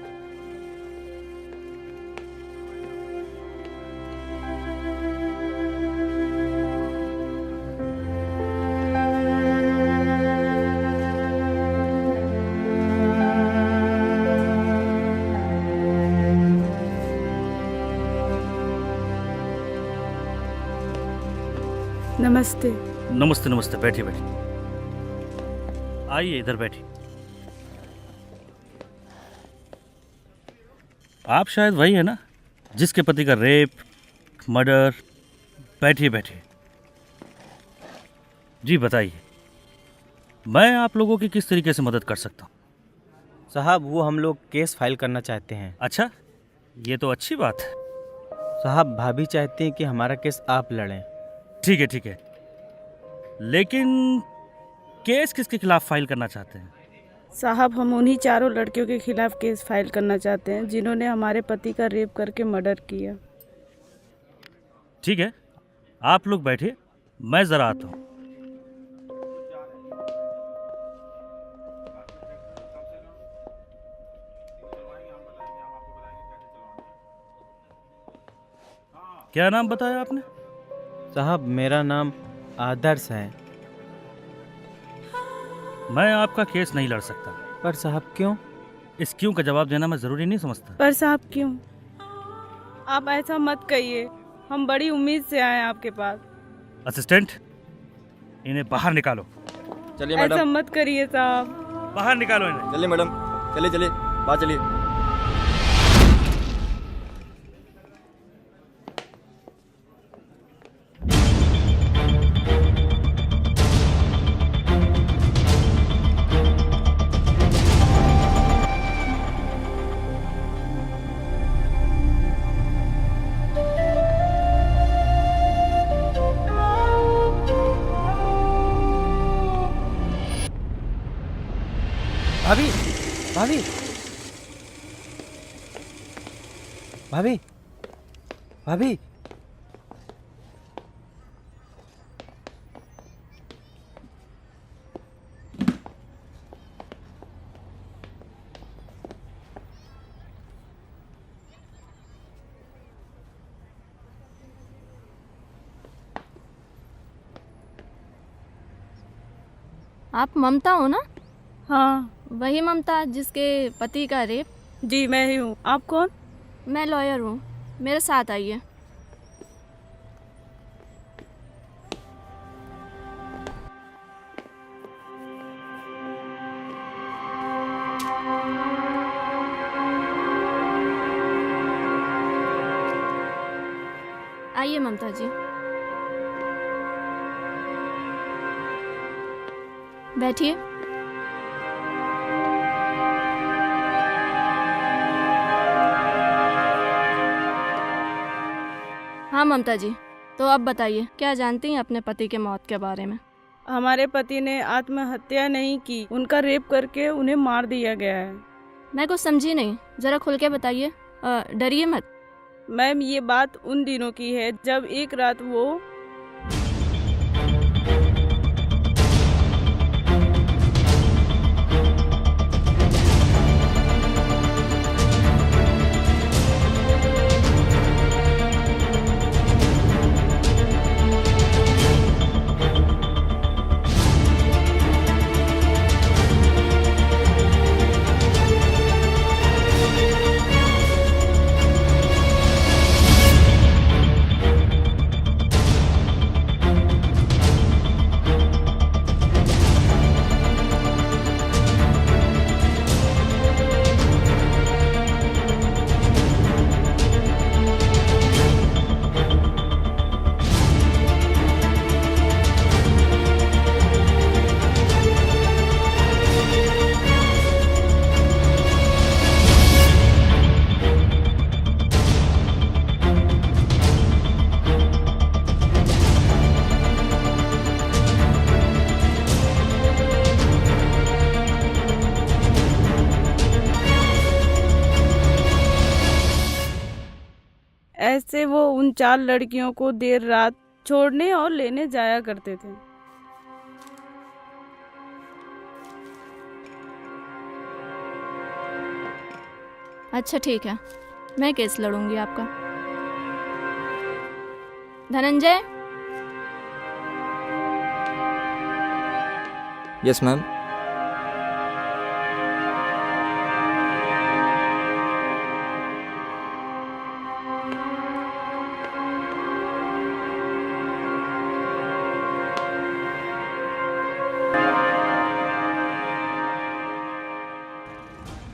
नमस्ते। नमस्ते नमस्ते, बैठिए बैठिए, आइए इधर बैठिए। आप शायद वही है ना जिसके पति का रेप, मर्डर? बैठिए बैठिए। जी बताइए, मैं आप लोगों की किस तरीके से मदद कर सकता हूँ? साहब, वो हम लोग केस फाइल करना चाहते हैं। अच्छा, ये तो अच्छी बात है। साहब, भाभी चाहती हैं कि हमारा केस आप लड़ें। ठीक है ठीक है, लेकिन केस किसके खिलाफ फाइल करना चाहते हैं? साहब, हम उन्हीं चारों लड़कियों के खिलाफ केस फाइल करना चाहते हैं जिन्होंने हमारे पति का रेप करके मर्डर किया। ठीक है, आप लोग बैठिए, मैं जरा आता हूँ। क्या नाम बताया आपने? साहब, मेरा नाम आदर्श है। मैं आपका केस नहीं लड़ सकता। पर साहब, क्यों? इस क्यों का जवाब देना मैं ज़रूरी नहीं समझता। पर साहब, क्यों? आप ऐसा मत कहिए, हम बड़ी उम्मीद से आए हैं आपके पास। असिस्टेंट, इन्हें बाहर निकालो। चलिए मैडम। ऐसा मत करिए साहब। बाहर निकालो इन्हें। चलिए मैडम, चलिए चलिए, बाहर चलिए। भाभी भाभी भाभी भाभी आप ममता हो ना? हाँ। वही ममता जिसके पति का रेप? जी मैं ही हूँ। आप कौन? मैं लॉयर हूँ, मेरे साथ आइए। आइए ममता जी, बैठिए। हाँ ममता जी, तो अब बताइए, क्या जानती हैं अपने पति के मौत के बारे में? हमारे पति ने आत्महत्या नहीं की, उनका रेप करके उन्हें मार दिया गया है। मैं कुछ समझी नहीं, जरा खुल के बताइए, डरिए मत। मैम ये बात उन दिनों की है जब एक रात वो ऐसे वो उन 4 लड़कियों को देर रात छोड़ने और लेने जाया करते थे। अच्छा ठीक है, मैं केस लड़ूंगी आपका। धनंजय। Yes ma'am.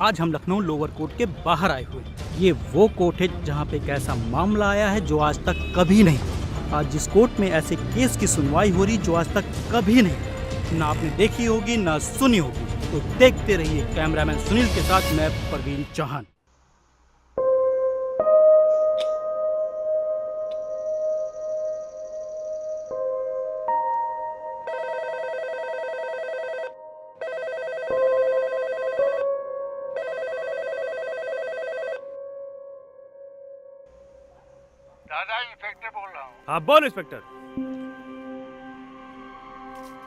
आज हम लखनऊ लोअर कोर्ट के बाहर आए हुए हैं। ये वो कोर्ट है जहाँ पे एक ऐसा मामला आया है जो आज तक कभी नहीं। आज जिस कोर्ट में ऐसे केस की सुनवाई हो रही जो आज तक कभी नहीं, ना आपने देखी होगी ना सुनी होगी। तो देखते रहिए कैमरामैन सुनील के साथ मैं परवीन चौहान। दादा इंस्पेक्टर बोल रहा हूँ। हाँ बोल इंस्पेक्टर।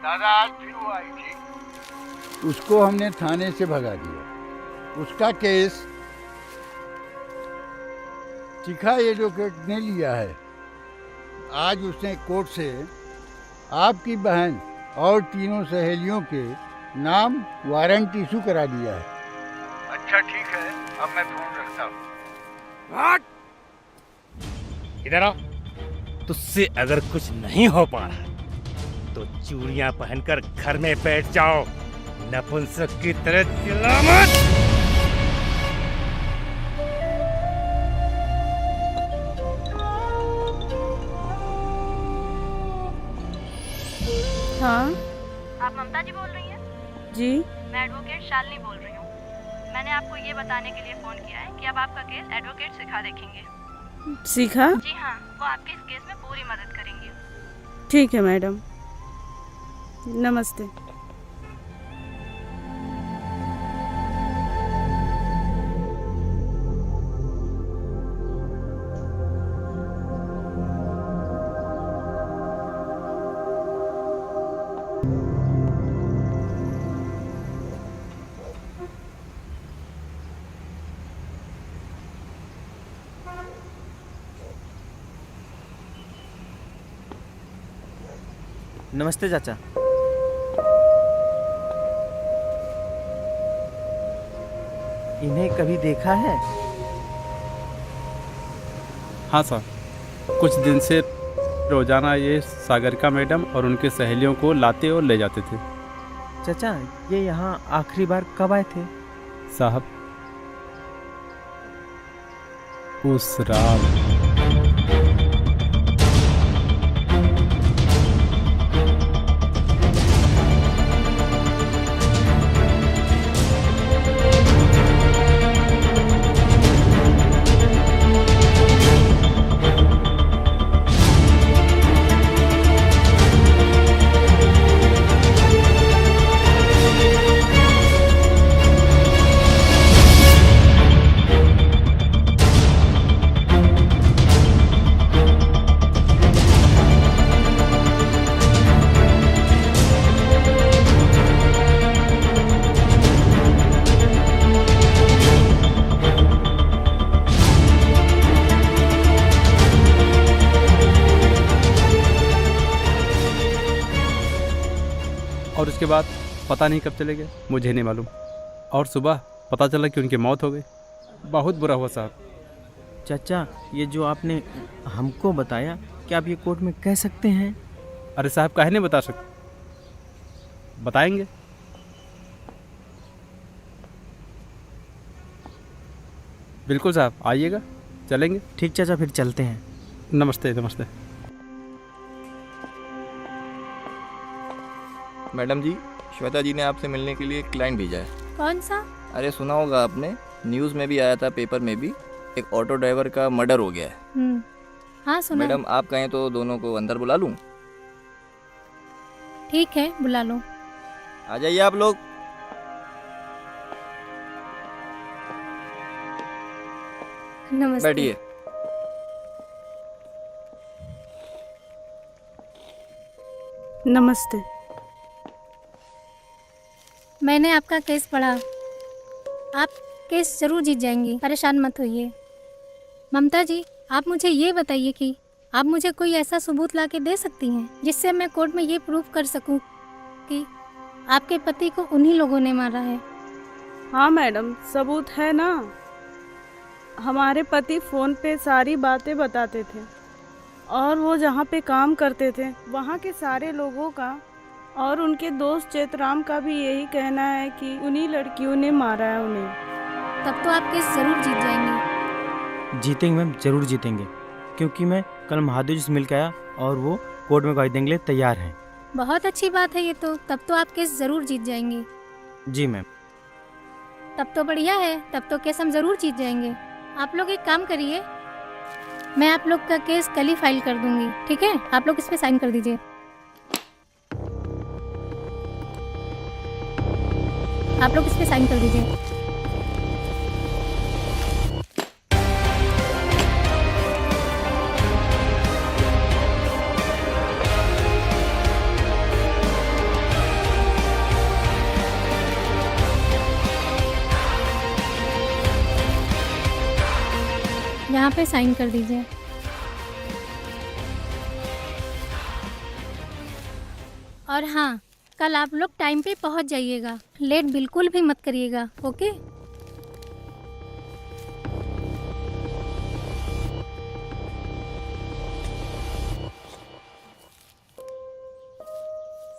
दादा आज फिर वो आई थी, उसको हमने थाने से भगा दिया। उसका केस शिखा एडवोकेट ने लिया है। आज उसने कोर्ट से आपकी बहन और तीनों सहेलियों के नाम वारंट इशू करा दिया है। अच्छा ठीक है, अब मैं फोन रखता हूँ। इधर आओ। तुझसे अगर कुछ नहीं हो पा रहा तो चूड़ियां पहनकर घर में बैठ जाओ, नपुंसक की तरह चिल्ला मत। हाँ आप ममता जी बोल रही हैं? जी मैं एडवोकेट शालिनी बोल रही हूँ। मैंने आपको ये बताने के लिए फोन किया है कि अब आपका केस एडवोकेट शिखा देखेंगे। शिखा? जी हाँ, वो आपके इस केस में पूरी मदद करेंगी। ठीक है मैडम, नमस्ते। नमस्ते चाचा। इन्हें कभी देखा है? हाँ सर, कुछ दिन से रोजाना ये सागरिका मैडम और उनके सहेलियों को लाते और ले जाते थे। चाचा, ये यहाँ आखिरी बार कब आए थे? साहब, उस रात। और उसके बाद पता नहीं कब चले गए, मुझे नहीं मालूम। और सुबह पता चला कि उनकी मौत हो गई। बहुत बुरा हुआ साहब। चाचा, ये जो आपने हमको बताया, क्या आप ये कोर्ट में कह सकते हैं? अरे साहब, काहे नहीं बता सकते, बताएंगे। बिल्कुल साहब, आइएगा, चलेंगे। ठीक चाचा, फिर चलते हैं। नमस्ते। नमस्ते मैडम जी, श्वेता जी ने आपसे मिलने के लिए एक क्लाइंट भेजा है। कौन सा? अरे सुना होगा आपने, न्यूज़ में भी आया था, पेपर में भी। एक ऑटो ड्राइवर का मर्डर हो गया है। हाँ सुना। मैडम, आप कहें तो दोनों को अंदर बुला लूं? ठीक है, बुला लो। आ जाइए आप लोग। नमस्ते। बैठिए। नमस्ते। मैंने आपका केस पढ़ा। आप केस जरूर जीत जाएंगी, परेशान मत होइए। ममता जी, आप मुझे ये बताइए कि आप मुझे कोई ऐसा सबूत ला के दे सकती हैं जिससे मैं कोर्ट में ये प्रूफ कर सकूं कि आपके पति को उन्हीं लोगों ने मारा है। हाँ मैडम, सबूत है ना। हमारे पति फ़ोन पे सारी बातें बताते थे और वो जहाँ पे काम करते थे वहाँ के सारे लोगों का और उनके दोस्त चेतराम का भी यही कहना है कि उन्हीं लड़कियों ने मारा है उन्हें। तब तो आप केस जरूर जीत जाएंगे। जीतेंगे मैम, जरूर जीतेंगे, क्योंकि मैं कल महादेव जी से मिल के आया और वो कोर्ट में गवाही देने के लिए तैयार हैं। बहुत अच्छी बात है ये तो। तब तो आप केस जरूर जीत जाएंगे। जी मैम। तब तो बढ़िया है, तब तो केस हम जरूर जीत जाएंगे। आप लोग एक काम करिए, मैं आप लोग का केस कल ही फाइल कर दूंगी, ठीक है? आप लोग इस पे साइन कर दीजिए। आप लोग इस पे साइन कर दीजिए। यहाँ पे साइन कर दीजिए। और हाँ, कल आप लोग टाइम पे पहुँच जाइएगा, लेट बिल्कुल भी मत करिएगा, ओके?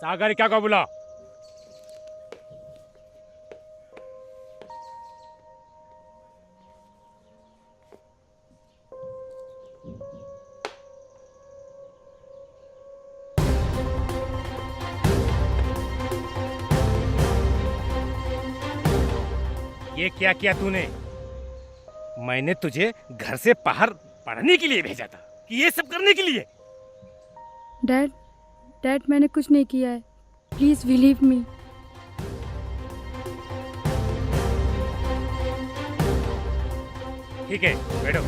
सागरिका को बुला। ये क्या किया तूने? मैंने तुझे घर से बाहर पढ़ने के लिए भेजा था कि ये सब करने के लिए? डैड, मैंने कुछ नहीं किया है। Please believe me. ठीक है, बैठो।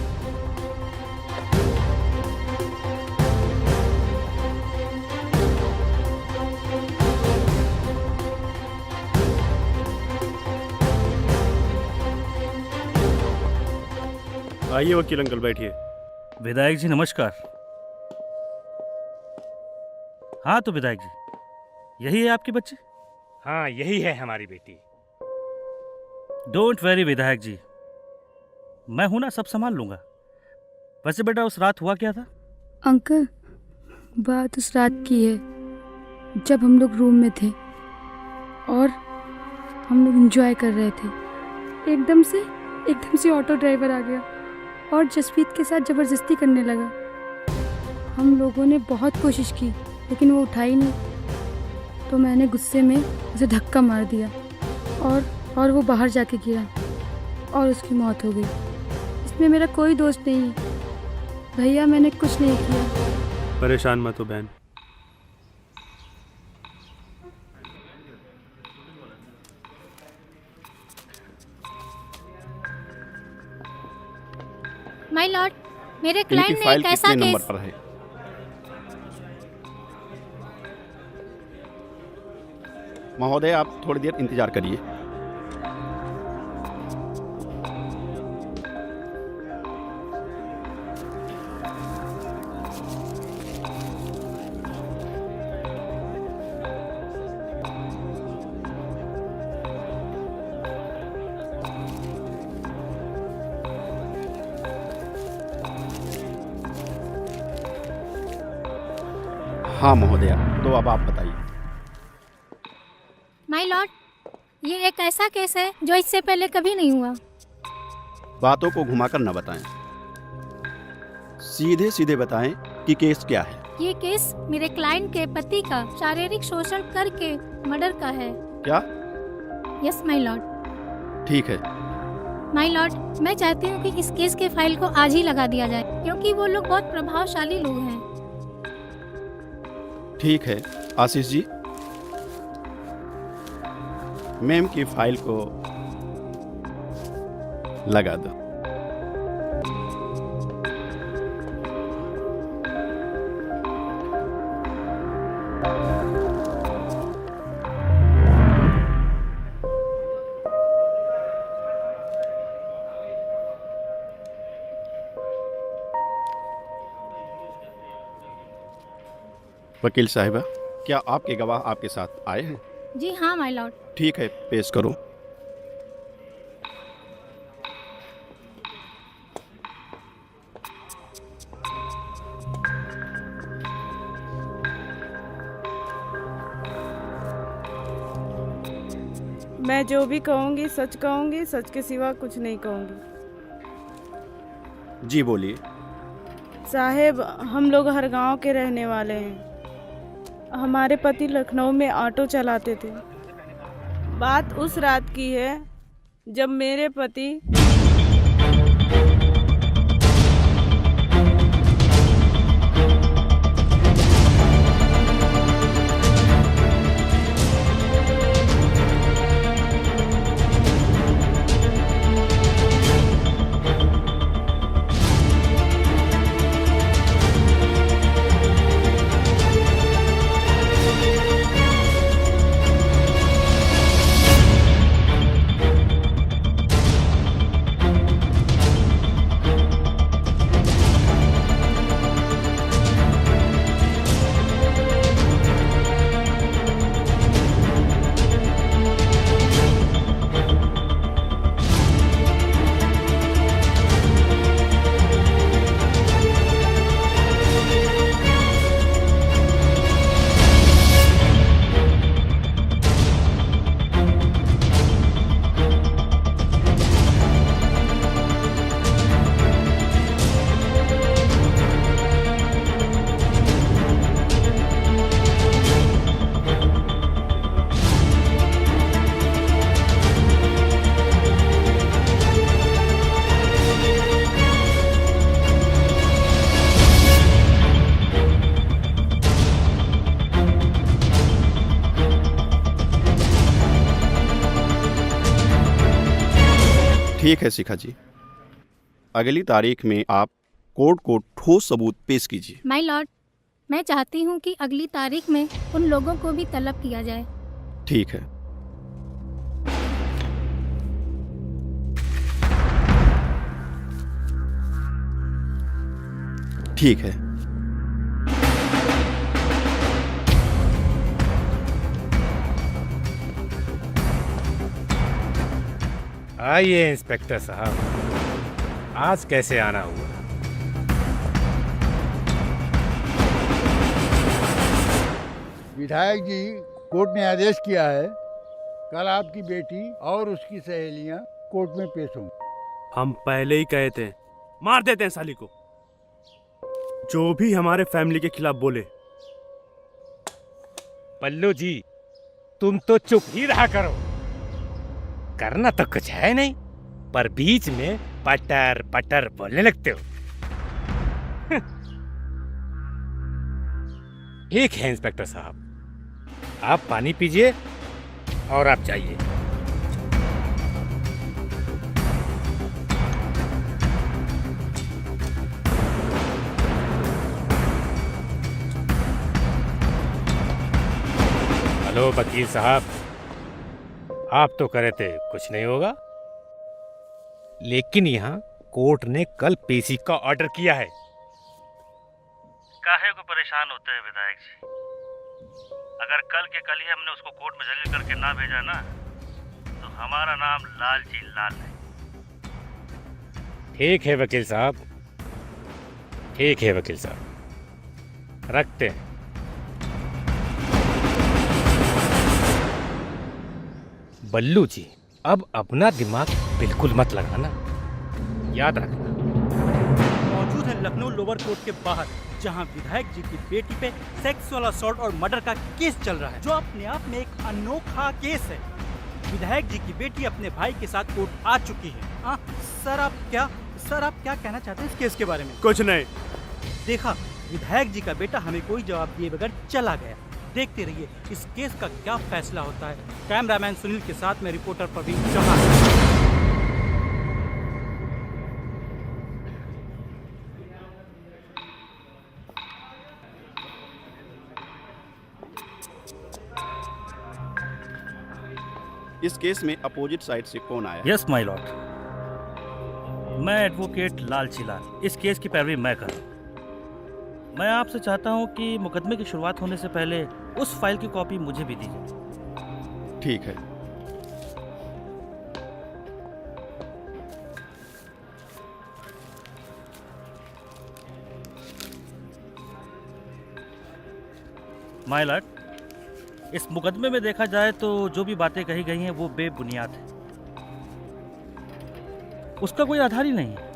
आइए वकील अंकल, बैठिए। विधायक जी नमस्कार। हाँ तो विधायक जी, यही है आपकी बच्ची? हाँ, यही है हमारी बेटी। डोंट वेरी विधायक जी, मैं हूं ना, सब संभाल लूंगा। वैसे बेटा उस रात हुआ क्या था? अंकल, बात उस रात की है जब हम लोग रूम में थे और हम लोग एंजॉय कर रहे थे। एकदम से ऑटो ड्राइवर आ गया और जसप्रीत के साथ ज़बरदस्ती करने लगा। हम लोगों ने बहुत कोशिश की लेकिन वो उठा ही नहीं, तो मैंने गुस्से में उसे धक्का मार दिया और वो बाहर जाके गिरा और उसकी मौत हो गई। इसमें मेरा कोई दोष नहीं है भैया, मैंने कुछ नहीं किया। परेशान मत हो बहन। माय लॉर्ड, मेरे क्लाइंट ने एक ऐसा केस पर है? महोदय, आप थोड़ी देर इंतजार करिए। हाँ महोदया, तो अब आप बताइए। माय लॉर्ड, ये एक ऐसा केस है जो इससे पहले कभी नहीं हुआ। बातों को घुमाकर न बताएं, सीधे सीधे बताएं कि केस क्या है। ये केस मेरे क्लाइंट के पति का शारीरिक शोषण करके मर्डर का है। क्या? Yes my Lord. ठीक है। माय लॉर्ड, मैं चाहती हूँ कि इस केस के फाइल को आज ही लगा दिया जाए, क्योंकि वो लोग बहुत प्रभावशाली लोग हैं। ठीक है आशीष जी, मैम की फाइल को लगा दो। वकील साहिबा, क्या आपके गवाह आपके साथ आए हैं? जी हाँ माय लॉर्ड। ठीक है, पेश करो। मैं जो भी कहूँगी सच कहूँगी, सच के सिवा कुछ नहीं कहूँगी। जी बोलिए। साहेब, हम लोग हर गांव के रहने वाले हैं। हमारे पति लखनऊ में ऑटो चलाते थे। बात उस रात की है जब मेरे पति ठीक है शिखा जी, अगली तारीख में आप कोर्ट को ठोस सबूत पेश कीजिए। माय लॉर्ड, मैं चाहती हूँ कि अगली तारीख में उन लोगों को भी तलब किया जाए। ठीक है। ठीक है। आइए इंस्पेक्टर साहब, आज कैसे आना हुआ? विधायक जी, कोर्ट ने आदेश किया है कल आपकी बेटी और उसकी सहेलियां कोर्ट में पेश होंगी। हम पहले ही कहे थे, मार देते हैं साली को, जो भी हमारे फैमिली के खिलाफ बोले। पल्लू जी, तुम तो चुप ही रहा करो, करना तो कुछ है नहीं, पर बीच में पटर पटर बोलने लगते हो। ठीक है इंस्पेक्टर साहब, आप पानी पीजिए और आप जाइए। हेलो वकील साहब, आप तो कह रहे थे कुछ नहीं होगा, लेकिन यहाँ कोर्ट ने कल पेशी का ऑर्डर किया है। काहे को परेशान होते हैं विधायक जी? अगर कल के कल ही हमने उसको कोर्ट में जलील करके ना भेजा ना, तो हमारा नाम लालजी लाल है। ठीक है वकील साहब, ठीक है वकील साहब, रखते हैं। बल्लू जी, अब अपना दिमाग बिल्कुल मत लगाना, याद रखना। मौजूद है लखनऊ लोअर कोर्ट के बाहर, जहां विधायक जी की बेटी पे सेक्सुअल असॉल्ट और मर्डर का केस चल रहा है, जो अपने आप में एक अनोखा केस है। विधायक जी की बेटी अपने भाई के साथ कोर्ट आ चुकी है। सर आप क्या कहना चाहते हैं इस केस के बारे में? कुछ नहीं। देखा, विधायक जी का बेटा हमें कोई जवाब दिए बगैर चला गया। देखते रहिए इस केस का क्या फैसला होता है। कैमरामैन सुनील के साथ में रिपोर्टर प्रवीण चौहान। इस केस में अपोजिट साइड से कौन आया? यस माय लॉर्ड, मैं एडवोकेट लालजी लाल, इस केस की पैरवी मैं कर रहा हूं। मैं आपसे चाहता हूं कि मुकदमे की शुरुआत होने से पहले उस फाइल की कॉपी मुझे भी दीजिए। ठीक है। माय लॉर्ड, इस मुकदमे में देखा जाए तो जो भी बातें कही गई हैं वो बेबुनियाद है, उसका कोई आधार ही नहीं है।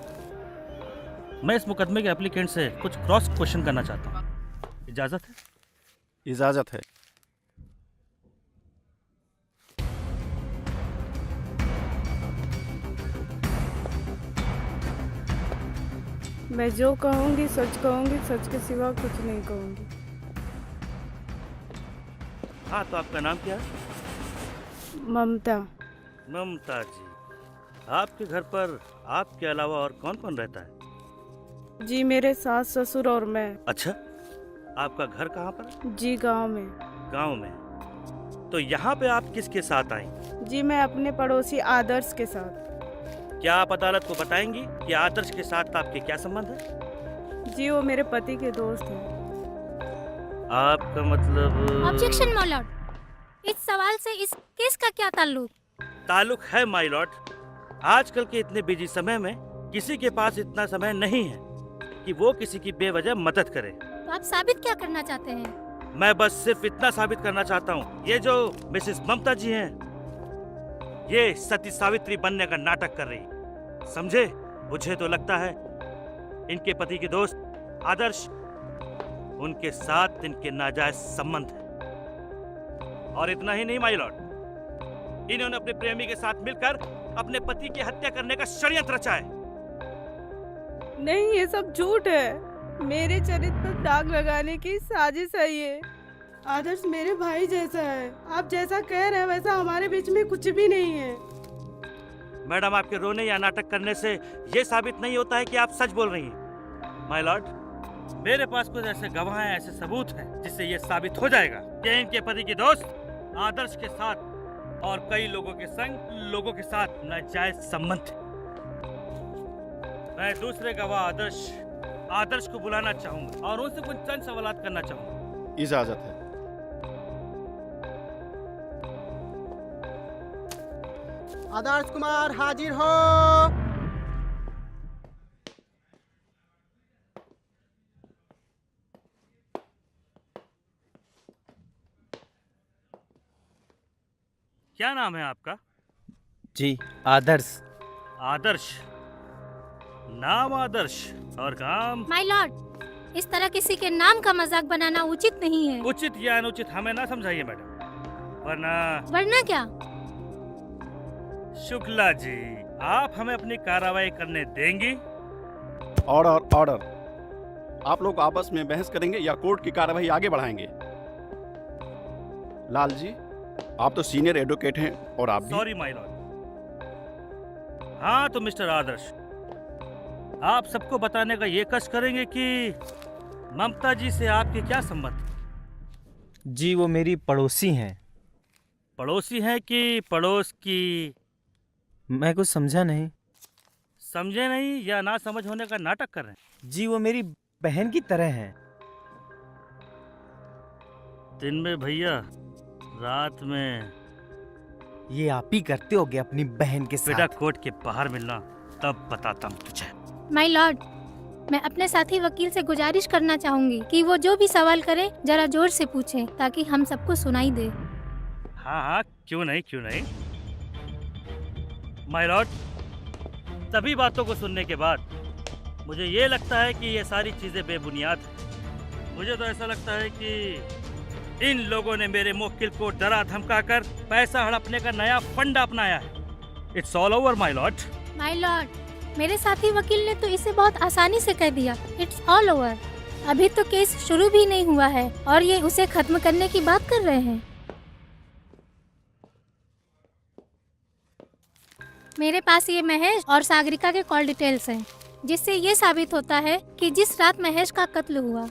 मैं इस मुकदमे के एप्लीकेंट से कुछ क्रॉस क्वेश्चन करना चाहता हूँ, इजाजत है? इजाजत है। मैं जो कहूँगी सच कहूँगी, सच के सिवा कुछ नहीं कहूँगी। हाँ, तो आपका नाम क्या है? ममता। ममता जी, आपके घर पर आपके अलावा और कौन कौन रहता है? जी मेरे सास ससुर और मैं। अच्छा, आपका घर कहाँ पर? जी गांव में। गांव में? तो यहाँ पे आप किसके साथ आई? जी मैं अपने पड़ोसी आदर्श के साथ। क्या आप अदालत को बताएंगी कि आदर्श के साथ आपके क्या संबंध है? जी वो मेरे पति के दोस्त हैं। आपका मतलब? ऑब्जेक्शन माय लॉर्ड, इस सवाल से इस केस का क्या ताल्लुक? ताल्लुक है माय लॉर्ड। आजकल के इतने बिजी समय में किसी के पास इतना समय नहीं है कि वो किसी की बेवजह मदद करे। तो आप साबित क्या करना चाहते हैं? मैं बस सिर्फ इतना साबित करना चाहता हूँ, ये जो मिसेस ममता जी हैं, ये सती सावित्री बनने का नाटक कर रही, समझे? मुझे तो लगता है इनके पति के दोस्त आदर्श, उनके साथ इनके नाजायज संबंध है। और इतना ही नहीं माय लॉर्ड, इन्होंने अपने प्रेमी के साथ मिलकर अपने पति की हत्या करने का षड्यंत्र रचा है। नहीं, ये सब झूठ है। मेरे चरित्र पर दाग लगाने की साजिश है ये। आदर्श मेरे भाई जैसा है। आप जैसा कह रहे हैं वैसा हमारे बीच में कुछ भी नहीं है। मैडम, आपके रोने या नाटक करने से ये साबित नहीं होता है कि आप सच बोल रही हैं। माय लॉर्ड, मेरे पास कुछ ऐसे गवाह हैं, ऐसे सबूत हैं, जिससे ये साबित हो जाएगा कि इनके पति की दोस्त आदर्श के साथ और कई लोगों के संग लोगों के साथ नाजायज संबंध है। मैं दूसरे गवाह आदर्श को बुलाना चाहूंगा और उनसे कुछ चंद सवालात करना चाहूंगा। इजाजत है। आदर्श कुमार हाजिर हो। क्या नाम है आपका? जी आदर्श। आदर्श। नाम आदर्श और काम? माय लॉर्ड, इस तरह किसी के नाम का मजाक बनाना उचित नहीं है। उचित या अनुचित हमें ना समझाइए मैडम, वरना क्या? शुक्ला जी, आप हमें अपनी कार्रवाई करने देंगी? Order order. आप लोग आपस में बहस करेंगे या कोर्ट की कार्रवाई आगे बढ़ाएंगे? लाल जी, आप तो सीनियर एडवोकेट हैं और आप भी। Sorry my Lord. हाँ तो मिस्टर आदर्श, आप सबको बताने का ये कष्ट करेंगे कि ममता जी से आपके क्या संबंध? जी वो मेरी पड़ोसी हैं। पड़ोसी हैं कि पड़ोस की? मैं कुछ समझा नहीं। समझे नहीं या ना समझ होने का नाटक कर रहे हैं? जी वो मेरी बहन की तरह हैं। दिन में भैया, रात में ये आप ही करते होगे अपनी बहन के साथ। बेटा कोर्ट के बाहर मिलना, तब बताता हूँ तुझे। माय लॉर्ड, मैं अपने साथी वकील से गुजारिश करना चाहूंगी कि वो जो भी सवाल करे जरा जोर से पूछे ताकि हम सबको सुनाई दे। हाँ हाँ, क्यों नहीं क्यों नहीं। माय लॉर्ड, सभी बातों को सुनने के बाद मुझे ये लगता है कि ये सारी चीजें बेबुनियाद हैं। मुझे तो ऐसा लगता है कि इन लोगों ने मेरे मुवक्किल को डरा धमका कर पैसा हड़पने का नया फंड अपनाया है। It's all over my Lord. My Lord, मेरे साथी वकील ने तो इसे बहुत आसानी से कह दिया, इट्स ऑल ओवर। अभी तो केस शुरू भी नहीं हुआ है और ये उसे खत्म करने की बात कर रहे हैं। मेरे पास ये महेश और सागरिका के कॉल डिटेल्स हैं, जिससे ये साबित होता है कि जिस रात महेश का कत्ल हुआ,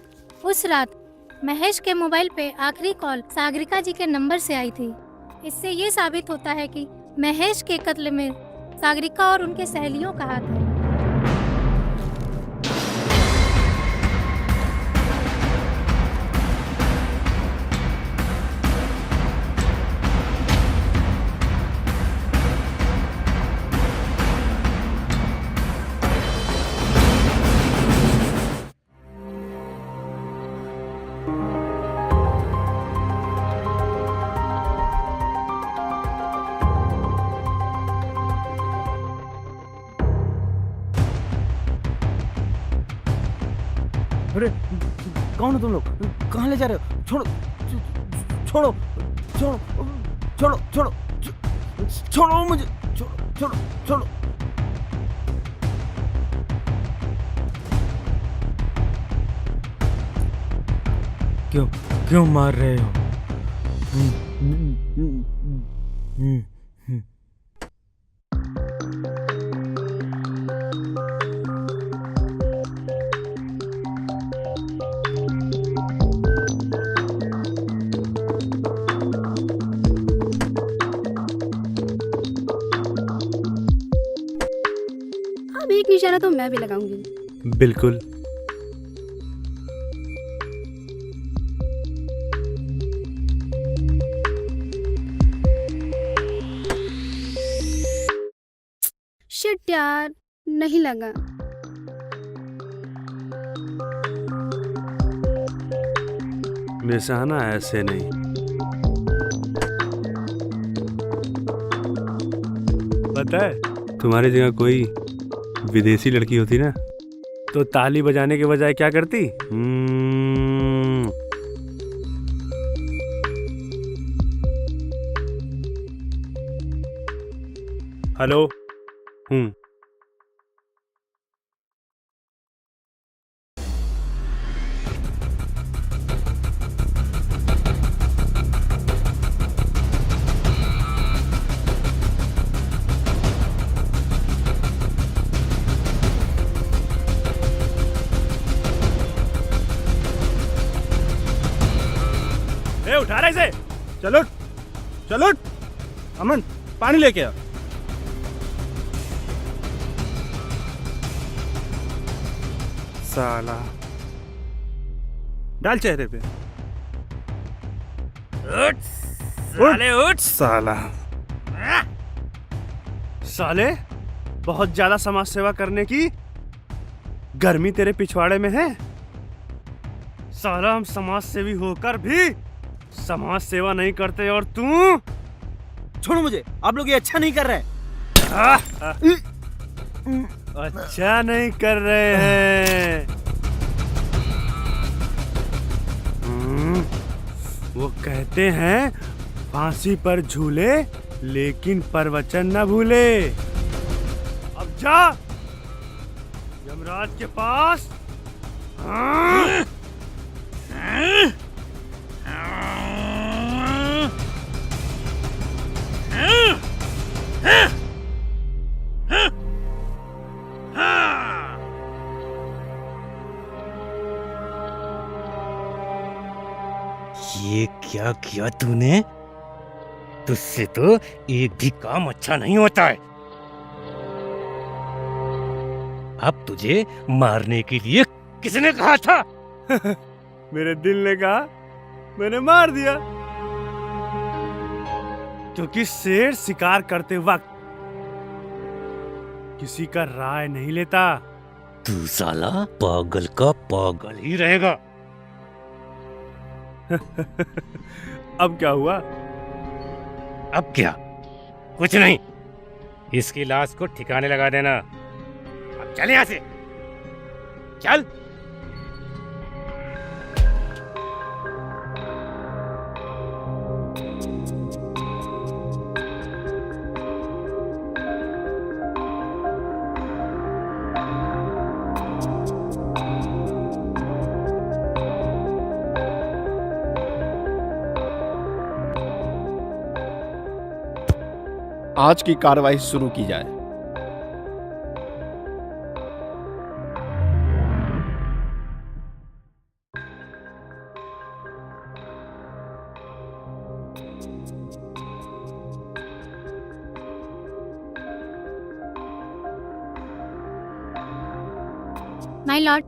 उस रात महेश के मोबाइल पे आखिरी कॉल सागरिका जी के नंबर से आई थी। इससे ये साबित होता है कि महेश के कत्ल में सागरिका और उनके सहेलियों का हाथ है। अरे कौन हो तुम लोग? कहाँ ले जा रहे हो? छोड़ो छोड़ो छोड़ो छोड़ो छोड़ो छोड़ो मुझे, छोड़ो छोड़ो छोड़ो। क्यों क्यों मार रहे हो? अब एक निशाना तो मैं भी लगाऊंगी। बिल्कुल। शिट यार, नहीं लगा। निशाना ऐसे नहीं। पता है, तुम्हारी जगह कोई विदेशी लड़की होती ना, तो ताली बजाने के बजाय क्या करती? हेलो। उठा रहे इसे। चलो चलो अमन, पानी लेके आ। साला डाल चेहरे पे। उठ साले उठ। साला साले, बहुत ज्यादा समाज सेवा करने की गर्मी तेरे पिछवाड़े में है। साला हम समाज सेवी होकर भी समाज सेवा नहीं करते और तू। छोड़ो मुझे, आप लोग ये अच्छा नहीं कर रहे। अच्छा नहीं कर रहे हैं। वो कहते हैं फांसी पर झूले लेकिन प्रवचन न भूले। अब जा यमराज के पास। ये क्या किया तूने? तुझसे तो एक भी काम अच्छा नहीं होता है। अब तुझे मारने के लिए किसने कहा था? मेरे दिल ने कहा, मैंने मार दिया। क्योंकि शेर शिकार करते वक्त किसी का राय नहीं लेता। तू साला पागल का पागल ही रहेगा। अब क्या हुआ? अब क्या? कुछ नहीं। इसकी लाश को ठिकाने लगा देना। अब चल यहाँ से, चल। आज की कार्रवाई शुरू की जाए। माय लॉर्ड,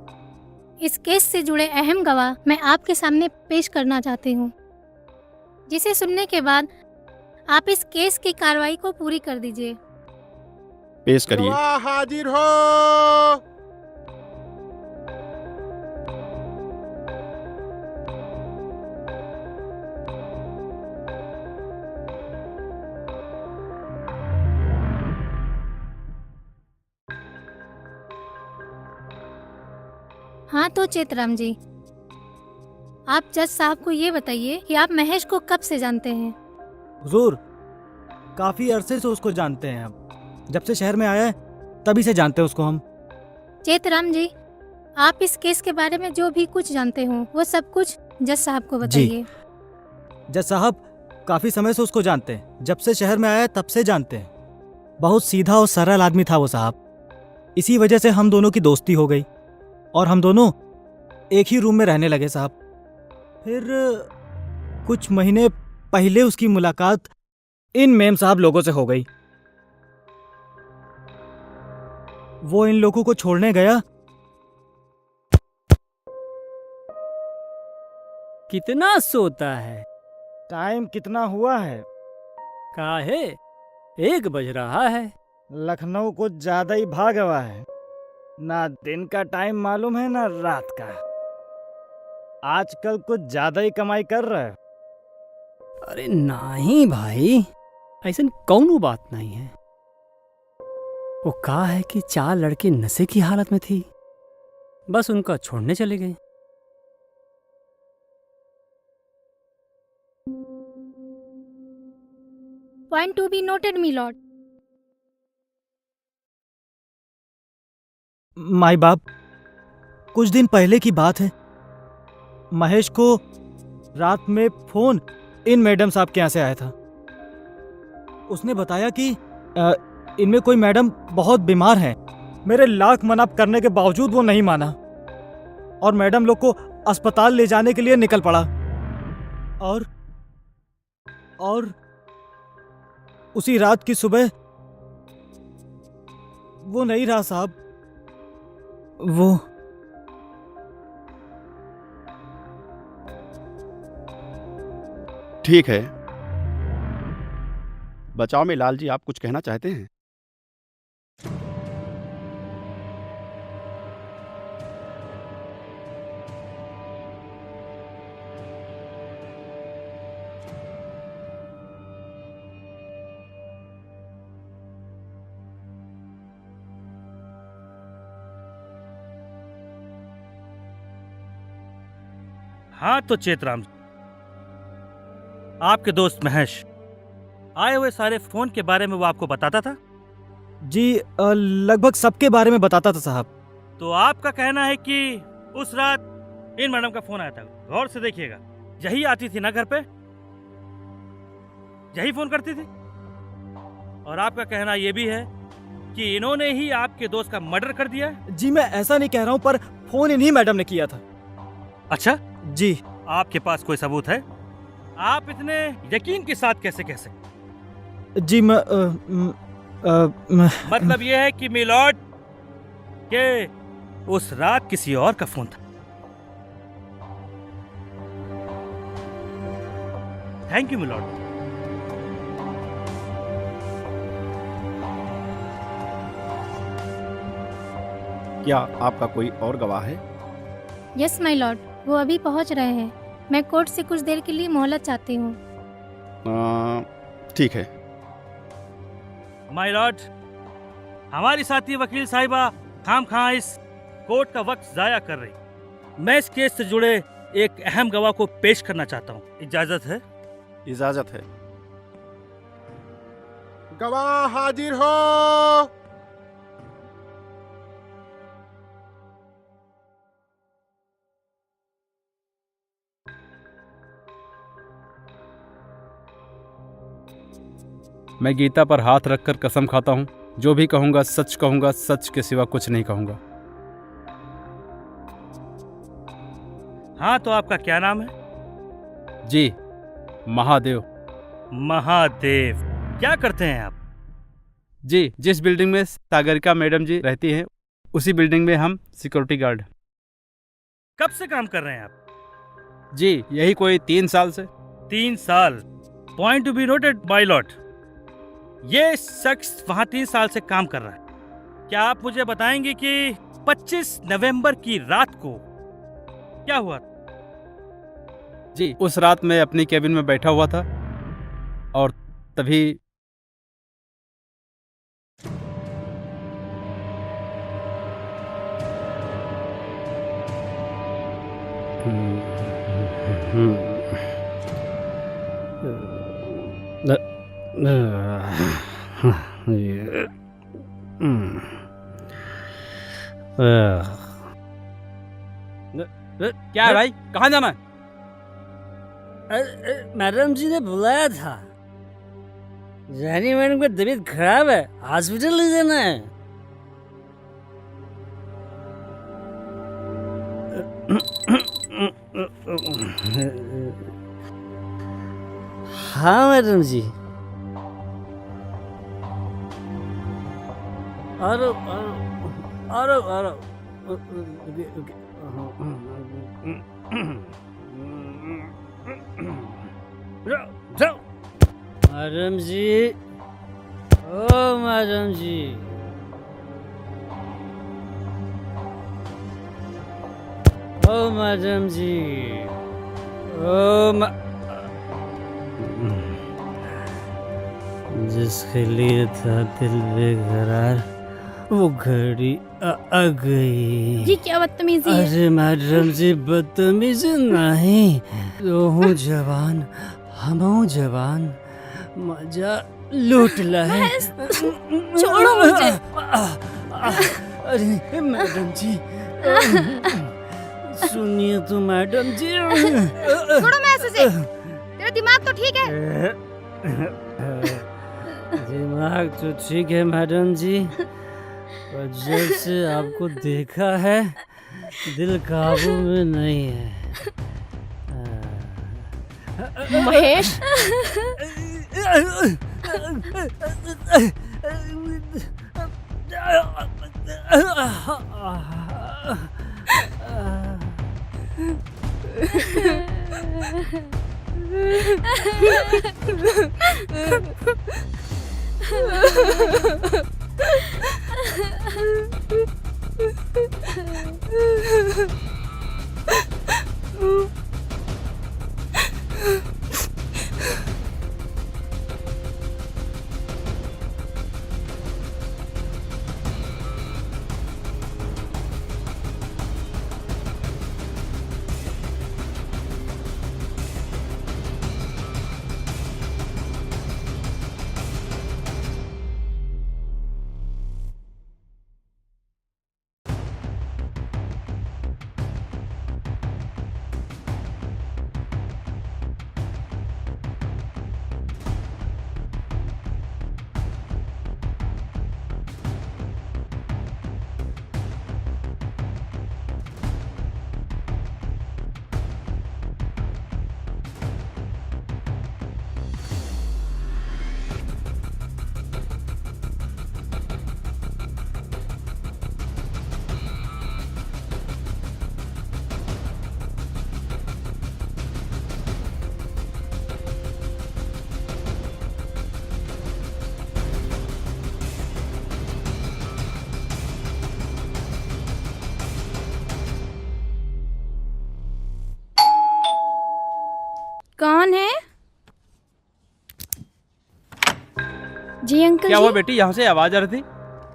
इस केस से जुड़े अहम गवाह मैं आपके सामने पेश करना चाहती हूँ, जिसे सुनने के बाद आप इस केस की कार्रवाई को पूरी कर दीजिए। पेश करिए। हाजिर हो। हाँ तो चेतराम जी, आप जज साहब को ये बताइए कि आप महेश को कब से जानते हैं? हुजूर, काफी अरसे से उसको जानते हैं। हम जब से शहर में आया है तभी से जानते हैं उसको हम। चेतराम जी, आप इस केस के बारे में जो भी कुछ जानते हो वो सब कुछ जज साहब को बताइए। जज साहब काफी समय से उसको जानते हैं। जब से शहर में आया है तब से जानते हैं। बहुत सीधा और सरल आदमी था वो साहब। इसी वजह से हम दोनों की दोस्ती हो गई और हम दोनों एक ही रूम में रहने लगे साहब। फिर कुछ महीने पहले उसकी मुलाकात इन मेम साहब लोगों से हो गई। वो इन लोगों को छोड़ने गया। कितना सोता है? टाइम कितना हुआ है? काहे 1 बज रहा है। लखनऊ कुछ ज्यादा ही भागा हुआ है। ना दिन का टाइम मालूम है ना रात का। आजकल कुछ ज्यादा ही कमाई कर रहा है। अरे नहीं भाई, ऐसा कौनो बात नहीं है। वो कहा है कि 4 लड़के नशे की हालत में थी, बस उनका छोड़ने चले गए। Point to be noted my lord. माई बाप, कुछ दिन पहले की बात है। महेश को रात में फोन इन मैडम साहब के यहाँ से आया था। उसने बताया कि इनमें कोई मैडम बहुत बीमार हैं। मेरे लाख मना करने के बावजूद वो नहीं माना और मैडम लोग को अस्पताल ले जाने के लिए निकल पड़ा। और उसी रात की सुबह वो नहीं रहा साहब। वो ठीक है। बचाव में लाल जी, आप कुछ कहना चाहते हैं? हाँ तो चेतराम, आपके दोस्त महेश आए हुए सारे फोन के बारे में वो आपको बताता था? जी लगभग सबके बारे में बताता था साहब। तो आपका कहना है कि उस रात इन मैडम का फोन आया था। गौर से देखिएगा, यही आती थी ना घर पे, यही फोन करती थी। और आपका कहना यह भी है कि इन्होंने ही आपके दोस्त का मर्डर कर दिया है? जी मैं ऐसा नहीं कह रहा हूँ, पर फोन इन्हीं मैडम ने किया था। अच्छा जी। आपके पास कोई सबूत है? आप इतने यकीन के साथ कैसे कह सकते? जी मैं मतलब यह है कि मिलॉर्ड के उस रात किसी और का फोन था। Thank you milord. क्या आपका कोई और गवाह है? यस माय लॉर्ड, वो अभी पहुंच रहे हैं। मैं कोर्ट से कुछ देर के लिए मोहलत चाहती हूँ। ठीक है। माय लॉर्ड, हमारी साथी वकील साहिबा खामखा इस कोर्ट का वक्त जाया कर रही। मैं इस केस से जुड़े एक अहम गवाह को पेश करना चाहता हूँ। इजाजत है? इजाजत है। गवाह हाजिर हो। मैं गीता पर हाथ रखकर कसम खाता हूँ, जो भी कहूँगा सच कहूँगा, सच के सिवा कुछ नहीं कहूँगा। हाँ तो आपका क्या नाम है? जी महादेव। महादेव, क्या करते हैं आप? जी जिस बिल्डिंग में सागरिका मैडम जी रहती हैं, उसी बिल्डिंग में हम सिक्योरिटी गार्ड। कब से काम कर रहे हैं आप? जी यही कोई 3 साल से। 3 साल? Point to be noted my Lord, ये शख्स वहां 3 साल से काम कर रहा है। क्या आप मुझे बताएंगे कि 25 नवंबर की रात को क्या हुआ? जी उस रात मैं अपनी केबिन में बैठा हुआ था और तभी क्या है भाई, कहाँ जाना है? मैडम जी ने बुलाया था। रानी मैडम की तबीयत खराब है, हॉस्पिटल ले जाना है। हाँ मैडम जी। आरो आरो आरो आरो मैडम जी, ओ मैडम जी, ओ मैडम जी, ओ जिसके लिए था दिल बेकरार, वो घड़ी आ गई। जी क्या बदतमीजी है? अरे मैडम जी बदतमीजी नहीं, तो हूँ जवान, हम हूँ जवान, मजा लूट लहे। छोड़ो मुझे। अरे मैडम जी, सुनिए तो मैडम जी। छोड़ो मैं उसे। तेरा दिमाग तो ठीक है? दिमाग तो ठीक है मैडम जी, पर जब से आपको देखा है दिल काबू में नहीं है। महेश, जी अंकल क्या जी। हुआ बेटी, यहाँ से आवाज आ रही थी?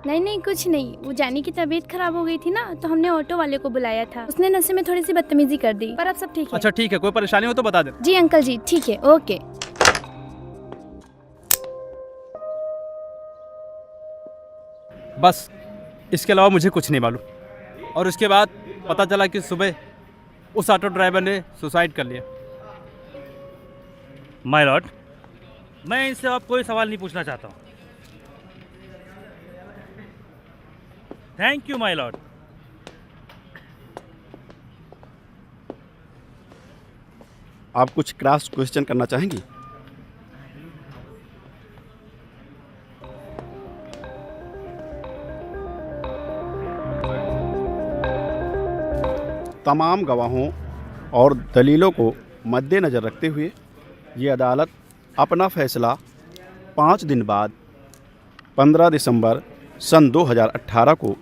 नहीं नहीं कुछ नहीं, वो जानी की तबीयत खराब हो गई थी ना, तो हमने ऑटो वाले को बुलाया था। उसने नशे में थोड़ी सी बदतमीजी कर दी, पर अब सब ठीक है। अच्छा ठीक है, कोई परेशानी हो तो बता दे। जी अंकल जी ठीक है, ओके। बस इसके अलावा मुझे कुछ नहीं मालूम। और उसके बाद पता चला कि सुबह उस ऑटो ड्राइवर ने सुसाइड कर लिया। माय लॉर्ड, मैं इनसे अब कोई सवाल नहीं पूछना चाहता हूँ। Thank you my Lord. आप कुछ क्रॉस क्वेश्चन करना चाहेंगी? तमाम गवाहों और दलीलों को मद्देनज़र रखते हुए ये अदालत अपना फैसला 5 दिन बाद 15 दिसंबर सन 2018 को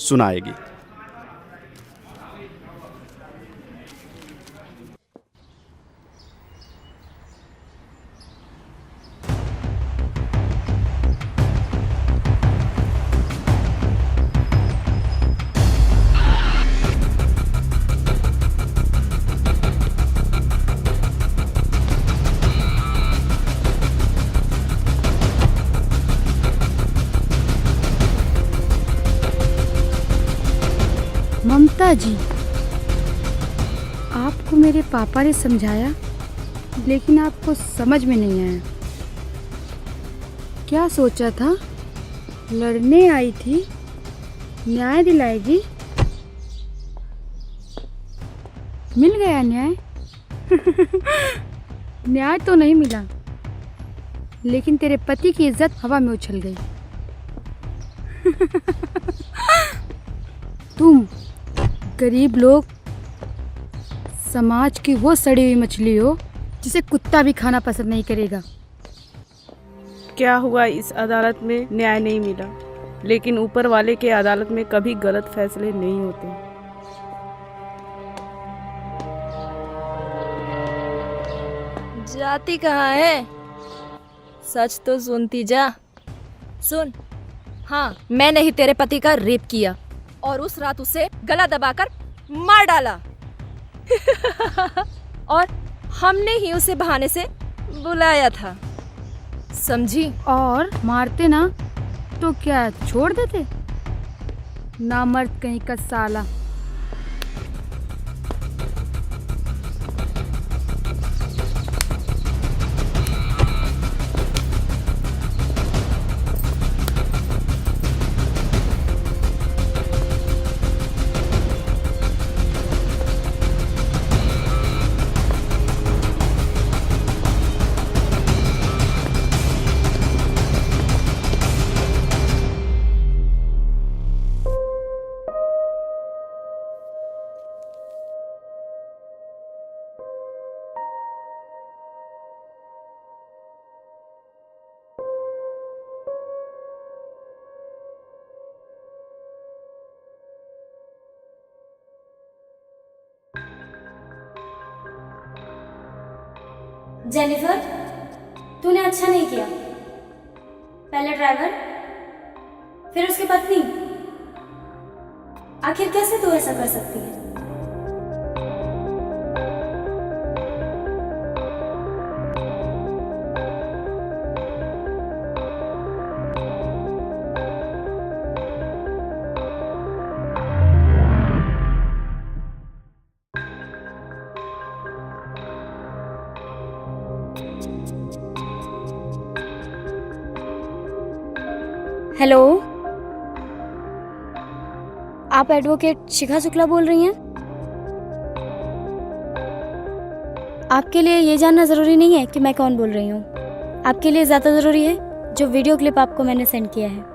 सुनाएगी। ममता जी, आपको मेरे पापा ने समझाया, लेकिन आपको समझ में नहीं आया। क्या सोचा था, लड़ने आई थी, न्याय दिलाएगी, मिल गया न्याय। न्याय तो नहीं मिला, लेकिन तेरे पति की इज्जत हवा में उछल गई। तुम गरीब लोग समाज की वो सड़ी हुई मछली हो जिसे कुत्ता भी खाना पसंद नहीं करेगा। क्या हुआ, इस अदालत में न्याय नहीं मिला, लेकिन ऊपर वाले के अदालत में कभी गलत फैसले नहीं होते। जाती कहाँ है? सच तो सुनती जा। सुन, हाँ मैंने ही तेरे पति का रेप किया और उस रात उसे गला दबाकर मार डाला। और हमने ही उसे बहाने से बुलाया था, समझी? और मारते ना तो क्या छोड़ देते? नामर्द कहीं का साला। जेनिफर, तूने अच्छा नहीं किया। पहले ड्राइवर, फिर उसकी पत्नी। आखिर कैसे तू ऐसा कर सकती है? हेलो, आप एडवोकेट शिखा शुक्ला बोल रही हैं? आपके लिए ये जानना ज़रूरी नहीं है कि मैं कौन बोल रही हूँ। आपके लिए ज़्यादा ज़रूरी है जो वीडियो क्लिप आपको मैंने सेंड किया है।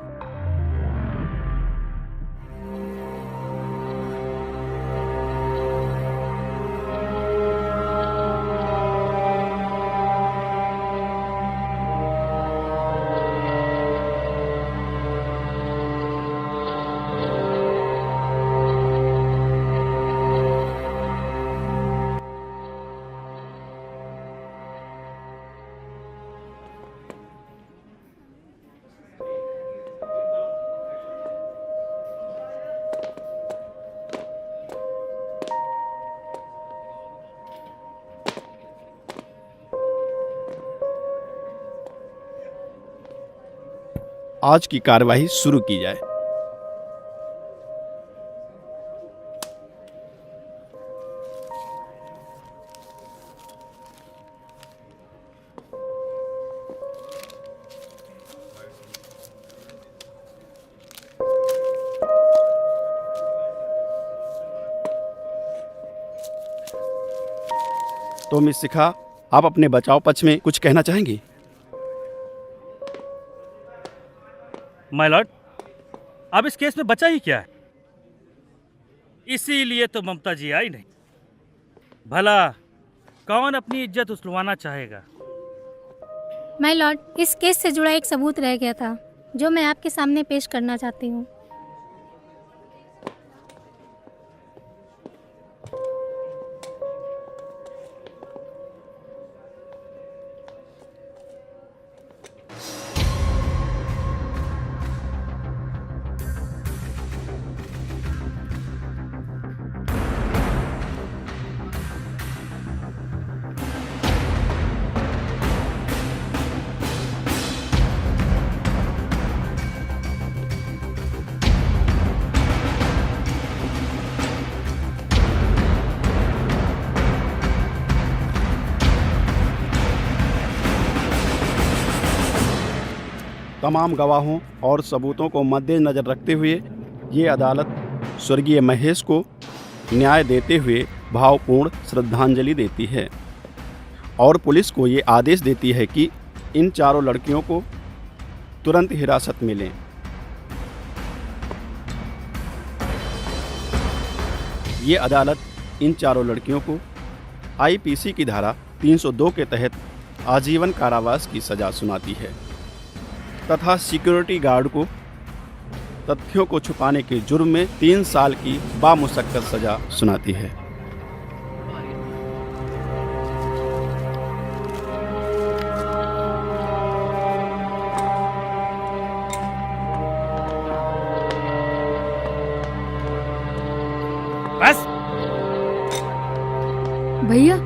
आज की कार्यवाही शुरू की जाए। तो मिस शिखा, आप अपने बचाव पक्ष में कुछ कहना चाहेंगी? माय लॉर्ड, अब इस केस में बचा ही क्या है? इसीलिए तो ममता जी आई नहीं। भला कौन अपनी इज्जत उछलवाना चाहेगा? माय लॉर्ड, इस केस से जुड़ा एक सबूत रह गया था जो मैं आपके सामने पेश करना चाहती हूँ। तमाम गवाहों और सबूतों को मद्देनजर रखते हुए ये अदालत स्वर्गीय महेश को न्याय देते हुए भावपूर्ण श्रद्धांजलि देती है और पुलिस को ये आदेश देती है कि इन चारों लड़कियों को तुरंत हिरासत में लें। ये अदालत इन चारों लड़कियों को आईपीसी की धारा 302 के तहत आजीवन कारावास की सज़ा सुनाती है तथा सिक्योरिटी गार्ड को तथ्यों को छुपाने के जुर्म में 3 साल की बामुशक्कत सजा सुनाती है। बस भैया